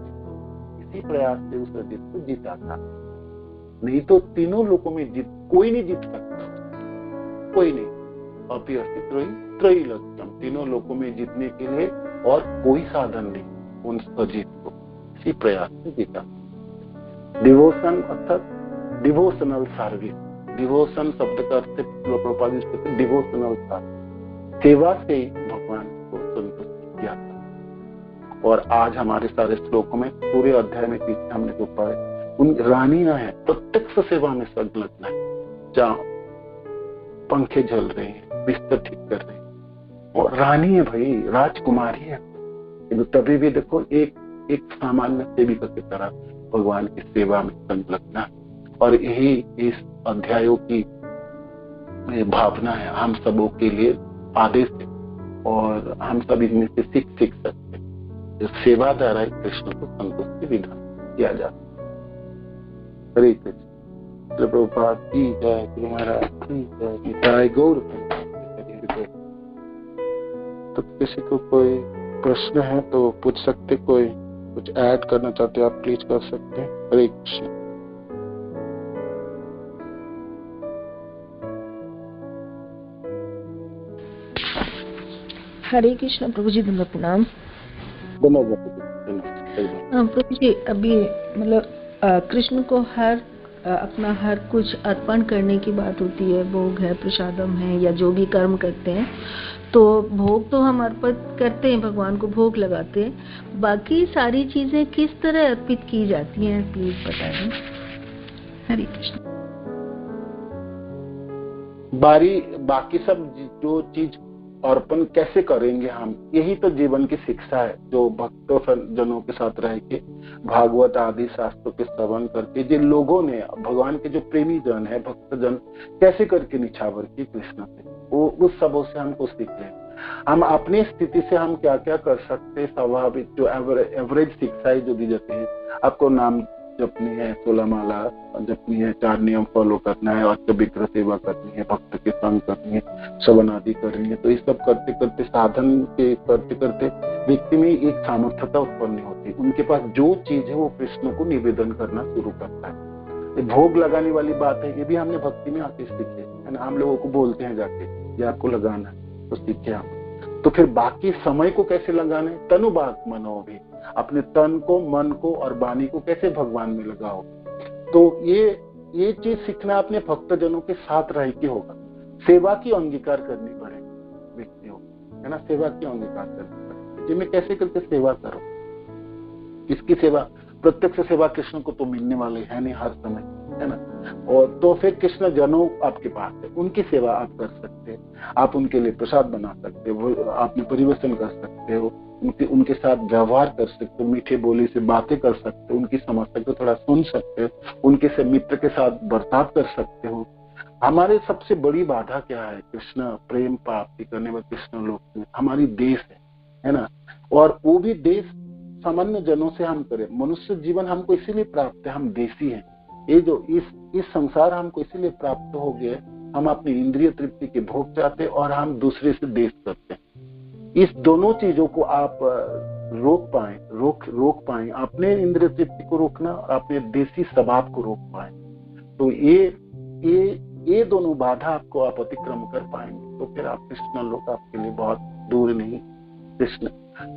इसी प्रयास से उस अजित को जीता था। नहीं तो तीनों लोगों में कोई नहीं जीत सकता, कोई नहीं। त्रैलोक्यम, तीनों लोगों में जीतने के लिए और कोई साधन नहीं उन अजित को, इसी प्रयास से जीता। डिवोशन अर्थात डिवोशनल सर्विस, डिवोशन शब्द का अर्थ डिवोशनल सर्विस, सेवा से भगवान को संतुष्ट किया था। और आज हमारे सारे श्लोकों में, पूरे अध्याय में पीछे हमने जो पढ़े, उन रानियां हैं, प्रत्यक्ष सेवा में संलग्न है, जहाँ पंखे झल रहे हैं, बिस्तर ठीक कर रहे हैं, और रानी है भाई, राजकुमारी है, तभी भी देखो एक सामान्य सेविका की तरह भगवान की सेवा में संलग्न। और यही इस अध्यायों की भावना है, हम सबों के लिए आदेश है, और हम सब इनमें से सीख सकते हैं। सेवा द्वारा कृष्ण को संतुष्टि विधान किया जाता है। हरे कृष्ण। प्रभुपाद की जय, गुरु महाराज की जय, जय गौर। तो किसी को कोई प्रश्न है तो पूछ सकते, कोई कुछ ऐड करना चाहते आप प्लीज कर सकते हैं। हरे कृष्ण। हरे कृष्ण प्रभु जी, धन्यवाद प्रणाम। प्रभु जी, अभी मतलब कृष्ण को अपना हर कुछ अर्पण करने की बात होती है, भोग है, प्रसादम है, या जो भी कर्म करते हैं, तो भोग तो हम अर्पित करते हैं, भगवान को भोग लगाते हैं। बाकी सारी चीजें किस तरह अर्पित की जाती हैं, प्लीज बता दें। हरे कृष्ण। बाकी सब जो चीज अर्पण कैसे करेंगे हम, यही तो जीवन की शिक्षा है, जो भक्तों जनों के साथ रह के भागवत आदि शास्त्रों के श्रवण करके जिन लोगों ने, भगवान के जो प्रेमी जन है, भक्त जन कैसे करके निछावर किए कृष्ण से, वो उस सबों से हमको सीख लें। हम अपनी स्थिति से हम क्या क्या कर सकते, स्वाभाविक जो एवरेज शिक्षाएं जो दी जाती है, आपको नाम जपनी है, 16 माला जपनी है, 4 नियम फॉलो करना है, अष्टविग्रह सेवा करनी है, भक्त के संग करनी है, श्रवण आदि करनी है। तो ये सब करते करते, साधन के करते करते व्यक्ति में एक सामर्थ्यता उत्पन्न होती है। उनके पास जो चीज है वो कृष्ण को निवेदन करना शुरू करता है। ये भोग लगाने वाली बात है, ये भी हमने भक्ति में आके सीखे है ना। हम लोगों को बोलते हैं जाके ये आपको लगाना है, तो सीखे हम। तो फिर बाकी समय को कैसे लगाना है? तनुभाग मनो भी, अपने तन को, मन को और वाणी को कैसे भगवान में लगाओ। तो ये चीज सीखना अपने भक्तजनों के साथ रह के होगा। सेवा की अंगीकार करनी पड़ेगी व्यक्तियों, है ना। सेवा की अंगीकार करनी पड़ेगी। जिनमें कैसे करके सेवा करो, किसकी सेवा? प्रत्यक्ष सेवा कृष्ण को तो मिलने वाले है नहीं हर समय, है ना। और तो फिर कृष्ण जनों आपके पास है, उनकी सेवा आप कर सकते हैं। आप उनके लिए प्रसाद बना सकते हो, आपने परिवेशन कर सकते हो, उनके साथ व्यवहार कर सकते हो, मीठे बोली से बातें कर सकते हो, उनकी समस्या को थोड़ा सुन सकते हो, उनके से मित्र के साथ बर्ताव कर सकते हो। हमारे सबसे बड़ी बाधा क्या है? कृष्ण प्रेम प्राप्ति करने में कृष्ण लोक में हमारी देश है ना। और वो भी देश सामान्य जनों से हम करें। मनुष्य जीवन हमको इसीलिए प्राप्त है, हम देशी हैं। ये जो इस संसार हमको इसीलिए प्राप्त हो गया, हम अपनी इंद्रिय तृप्ति के भोग चाहते और हम दूसरे से देश करते हैं। इस दोनों चीजों को आप रोक पाए, अपने इंद्रिय तृप्ति को रोकना और अपने देशी स्वभाव को रोक पाए, तो ये दोनों बाधा आपको आप अतिक्रम कर पाएंगे। तो फिर आप कृष्ण लोक आपके लिए बहुत दूर नहीं। कृष्ण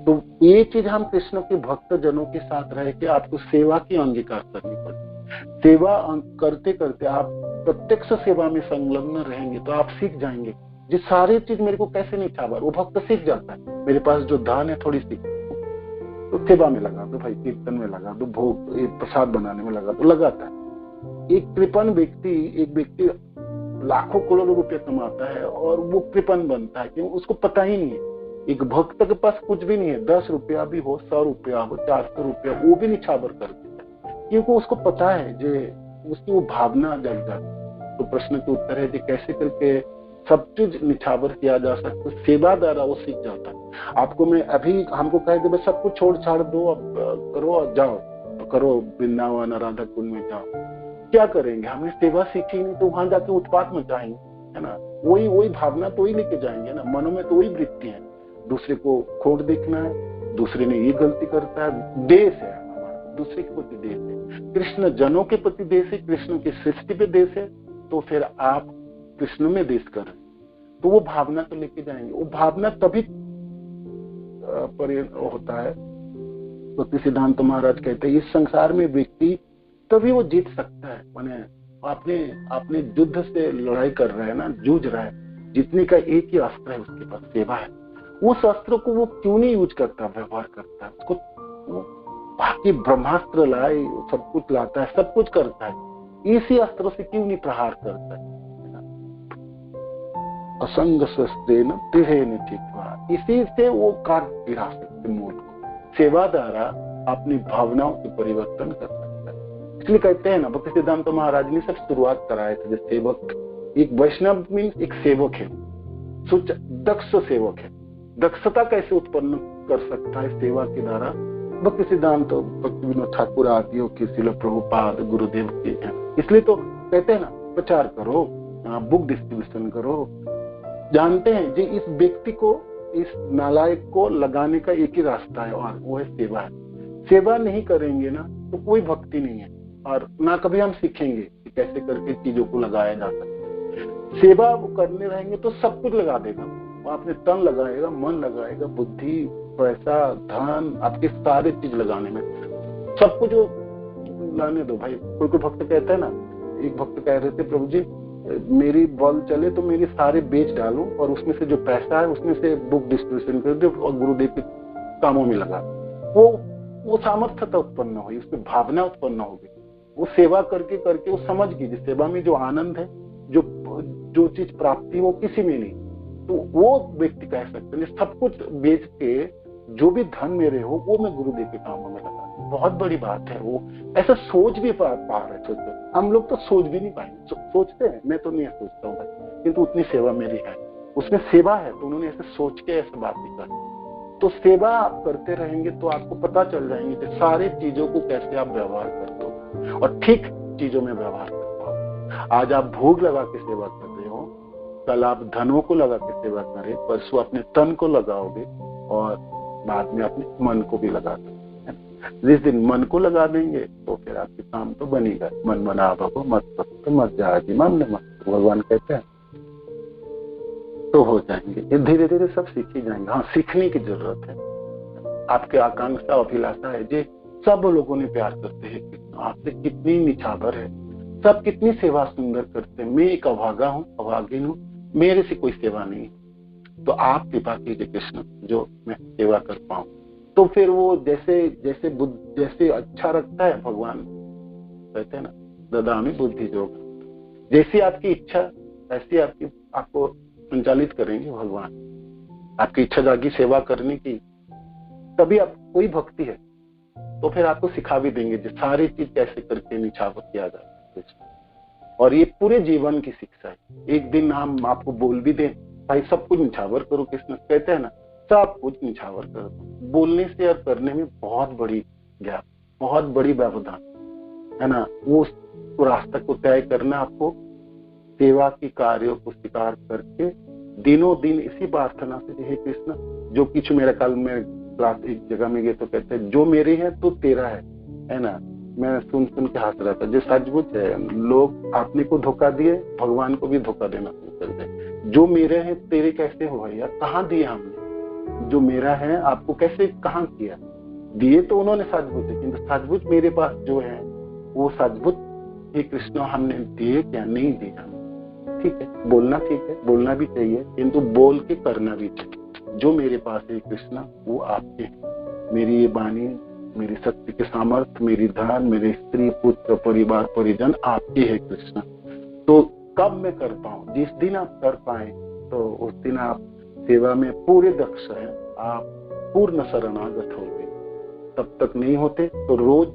तो ये चीज हम कृष्ण के भक्त जनों के साथ रह के आपको सेवा की अंगीकार करनी पड़ेगी। सेवा करते करते आप प्रत्यक्ष सेवा में संलग्न रहेंगे तो आप सीख जाएंगे जी सारी चीज मेरे को कैसे नहीं छावर। वो भक्त सीख जाता है, मेरे पास जो धन है थोड़ी सी तो सेवा में लगा दो भाई, कीर्तन में लगा दो, भोग प्रसाद बनाने में लगा दो, लगाता है। एक कृपण व्यक्ति लाखों करोड़ों रुपए कमाता है और वो कृपण बनता है क्यों? उसको पता ही नहीं है। एक भक्त के पास कुछ भी नहीं है, 10 रुपया भी हो, 100 रुपया हो, 400 रुपया, वो भी निछावर कर देता है क्योंकि उसको पता है जो उसकी वो भावना जग जाती। तो प्रश्न के उत्तर है कि कैसे करके सब चीज निछावर किया जा सकता है। सेवा द्वारा वो सीख जाता है। आपको मैं अभी हमको कहे कि बस सब कुछ छोड़ छाड़ दो, अब करो, जाओ करो, वृंदावन राधा कुंड में जाओ, क्या करेंगे? हमने सेवा सीखी नहीं तो वहां जाके उत्पात मचाएंगे, है ना। वही भावना तो ही लेके जाएंगे ना, मनों में तो वही वृत्ति है, दूसरे को खोट देखना है, दूसरे ने ये गलती करता है। देश है हमारा, दूसरे के प्रति देश है, कृष्ण जनों के प्रति देश है, कृष्ण की सृष्टि पे देश है। तो फिर आप कृष्ण में देश कर रहे, तो वो भावना तो लेके जाएंगे। वो भावना तभी होता है। तो सिद्धांत महाराज कहते हैं इस संसार में व्यक्ति तभी वो जीत सकता है, माने अपने युद्ध से लड़ाई कर रहा है ना, जूझ रहा है, जीतने का एक ही अस्त्र है उसके पास, सेवा है। उस अस्त्र को वो क्यों नहीं यूज करता, व्यवहार करता है उसको, बाकी ब्रह्मास्त्र लाए, सब कुछ लाता है, सब कुछ करता है, इसी अस्त्र से क्यों नहीं प्रहार करता है? असंग शस्त्रेण दृढ़ेन चित्वा, इसी से वो काट गिरा सकते मूल को। सेवा द्वारा अपनी भावनाओं के परिवर्तन कर सकता है। इसलिए कहते हैं ना, भक्ति सिद्धांत महाराज ने सब शुरुआत कराए थे। सेवक, एक वैष्णव मीन्स एक सेवक है, दक्ष सेवक है। दक्षता कैसे उत्पन्न कर सकता है सेवा के द्वारा? भक्ति सिद्धांत भक्ति विनोद ठाकुर आदियों की, शिल प्रभुपाद गुरुदेव की है। इसलिए तो कहते हैं ना, प्रचार करो, बुक डिस्ट्रीब्यूशन करो। जानते हैं जी इस व्यक्ति को, इस नालायक को लगाने का एक ही रास्ता है और वो है सेवा है। सेवा नहीं करेंगे ना तो कोई भक्ति नहीं है, और ना कभी हम सीखेंगे कि कैसे करके चीजों को लगाया जा सकता है। सेवा वो करने रहेंगे तो सब कुछ लगा देगा, वो अपने तन लगाएगा, मन लगाएगा, बुद्धि, पैसा, धन, आपके सारे चीज लगाने में, सब कुछ लाने दो भाई। कोई भक्त कहता है ना, एक भक्त कह रहे थे प्रभु जी मेरी बल चले तो मेरी सारे बेच डालूं और उसमें से जो पैसा है उसमें से बुक डिस्ट्रीब्यूशन कर दो और गुरुदेव के कामों में लगा। वो सामर्थ्यता उत्पन्न हुई, उसमें भावना उत्पन्न होगी। वो सेवा करके करके वो समझ गई जिस सेवा में जो आनंद है, जो चीज प्राप्ति वो किसी में नहीं। तो वो व्यक्ति कह सकते हैं सब कुछ बेच के जो भी धन मेरे हो वो मैं गुरुदेव के कामों में लगा। बहुत बड़ी बात है। वो ऐसा सोच भी पा रहे। सोचते हम लोग तो सोच भी नहीं पाएंगे, सोचते हैं, मैं तो नहीं सोचता हूँ भाई, किंतु उतनी सेवा मेरी है, उसमें सेवा है, तो उन्होंने ऐसे सोच के ऐसे बात नहीं करी। तो सेवा आप करते रहेंगे तो आपको पता चल जाएंगे कि सारी चीजों को कैसे आप व्यवहार करते हो। और ठीक चीजों में व्यवहार कर पाओ। आज आप भोग लगा के सेवा कर रहे हो, कल आप धनों को लगा के सेवा करें, परसों अपने तन को लगाओगे और बाद में अपने मन को भी लगा दोगे। जिस दिन मन को लगा देंगे तो फिर आपके काम तो बनी गए। मन मना भगो मत मत जाजी मन मत, भगवान कहते हैं, तो हो जाएंगे। ये धीरे धीरे सब सीख ही जाएंगे। हाँ, सीखने की जरूरत है। आपके आकांक्षा अभिलाषा है जे सब लोगों ने प्यार करते हैं, आपसे कितनी निछावर है, सब कितनी सेवा सुंदर करते हैं। मैं एक अभागा हूँ, अभागिन हूँ, मेरे से कोई सेवा नहीं है, तो आप कृपा कीजिए कृष्ण जो मैं सेवा कर पाऊं। तो फिर वो जैसे जैसे बुद्ध जैसे अच्छा रखता है भगवान, कहते हैं ना ददामी बुद्धि योग, जैसी आपकी इच्छा ऐसी आपको संचालित करेंगे भगवान। आपकी इच्छा जागी सेवा करने की, तभी आप कोई भक्ति है तो फिर आपको सिखा भी देंगे जो सारी चीज कैसे करके निछावर किया जाता है। और ये पूरे जीवन की शिक्षा है। एक दिन हम आपको बोल भी दें भाई सब कुछ निछावर करो, कृष्ण कहते हैं ना सब कुछ निछावर करो। बोलने से और करने में बहुत बड़ी गैप, बहुत बड़ी व्यवधान है ना। वो रास्ता को तय करना, आपको सेवा की कार्यों को स्वीकार करके दिनों दिन इसी प्रार्थना से, हे कृष्ण जो कुछ मेरा, कल मैं क्लास एक जगह में गए तो कहते हैं जो मेरे है तो तेरा है ना। मैं सुन के हंस रहा था, जो सचमुच है। लोग आपने को धोखा दिए, भगवान को भी धोखा देना शुरू कर दे। जो मेरे हैं तेरे कैसे हुआ यार, कहाँ दिए हमने? जो मेरा है आपको कैसे कहाँ किया? दिए तो उन्होंने सचमुच है, किंतु सचमुच मेरे पास जो है वो सचमुच हे कृष्ण हमने दिए क्या नहीं दिए हमने। ठीक है, बोलना ठीक है, बोलना भी चाहिए, किंतु बोल के करना भी चाहिए। जो मेरे पास है कृष्ण वो आपके हैं। मेरी ये वाणी, मेरी शक्ति के सामर्थ्य, मेरी धन, मेरे स्त्री पुत्र परिवार परिजन आपके है कृष्ण। तो कब मैं कर पाऊं? जिस दिन आप कर पाए तो उस दिन आप सेवा में पूरे दक्ष हैं, आप पूर्ण शरणागत होंगे। तब तक नहीं होते तो रोज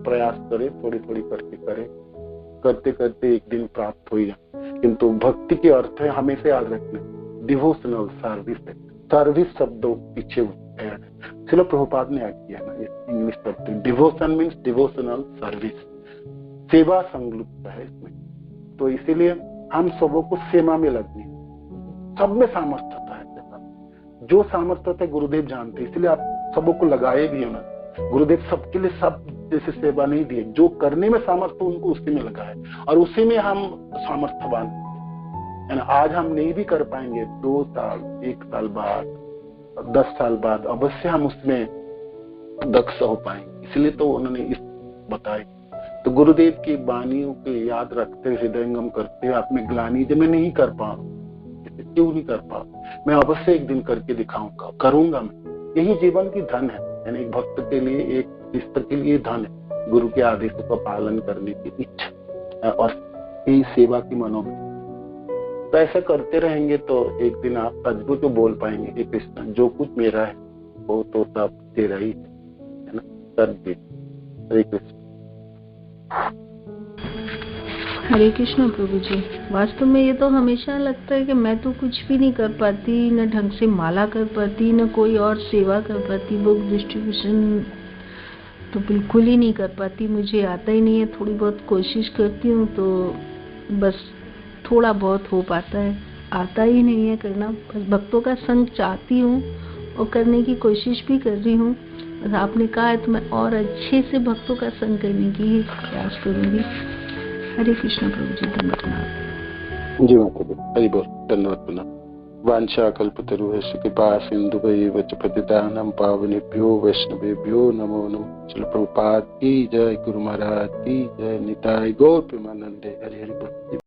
प्रयास करें, थोड़ी थोड़ी करके करें, करते करते एक दिन प्राप्त हो ही जाए। किंतु भक्ति के अर्थ है हमेशा याद रखना, डिवोशनल सर्विस है। सर्विस शब्दों पीछे ऐड है, चलो प्रभुपाद ने ऐड किया ना इंग्लिश शब्द। डिवोशन मीन्स डिवोशनल सर्विस, सेवा संलुप्त है इसमें। तो इसीलिए हम सबों को सेवा में लगनी, सब में सामर्थ्य होता है। जो सामर्थ्य होता है गुरुदेव जानते, इसलिए आप सबों को लगाए भी है ना। गुरुदेव सबके लिए सब जैसे सेवा नहीं दिए, जो करने में सामर्थ्य उनको उसी में लगाए और उसी में हम सामर्थ्यवान है ना। आज हम नहीं भी कर पाएंगे, 2 साल 1 साल बाद 10 साल बाद अवश्य हम उसमें दक्ष हो पाएंगे। इसलिए तो उन्होंने इस बताए। तो गुरुदेव की वाणियों को याद रखते, हृदयंगम करते, आप में ग्लानि जब मैं नहीं कर पा, क्यों नहीं कर पा, मैं अवश्य एक दिन करके दिखाऊंगा, करूंगा मैं। यही जीवन की धन है, यानी एक भक्त के लिए, एक शिष्य के लिए धन है गुरु के आदेशों का पालन करने की इच्छा और यही सेवा की मनोवृत्ति। तो ऐसा करते रहेंगे तो एक दिन आप सचमुच बोल पाएंगे कि कृष्ण जो कुछ मेरा है वो तो सब तेरा ही है ना। सर्व हरे कृष्ण। हरे कृष्ण प्रभु जी। वास्तव में ये तो हमेशा लगता है कि मैं तो कुछ भी नहीं कर पाती, न ढंग से माला कर पाती, न कोई और सेवा कर पाती, बुक डिस्ट्रीब्यूशन तो बिल्कुल ही नहीं कर पाती, मुझे आता ही नहीं है। थोड़ी बहुत कोशिश करती हूँ तो बस थोड़ा बहुत हो पाता है, आता ही नहीं है करना। बस भक्तों का संग चाहती हूँ और करने की कोशिश भी कर रही हूँ। बस आपने कहा है तो मैं और अच्छे से भक्तों का संग करने की ही प्रयास करूंगी। हरे कृष्ण प्रभु जी, धन्यवाद। जी माता दी, हरि बोल, धन्यवाद पुनः। वांछा कल्पतरुभ्यश्च कृपा सिन्धुभ्यैव च पतितानां पावनेभ्यो वैष्णवेभ्यो नमो नमः। श्रील प्रभुपाद की जय, गुरु महाराज की जय, निताई गौर प्रेमानंदे। हरि हरि बोल।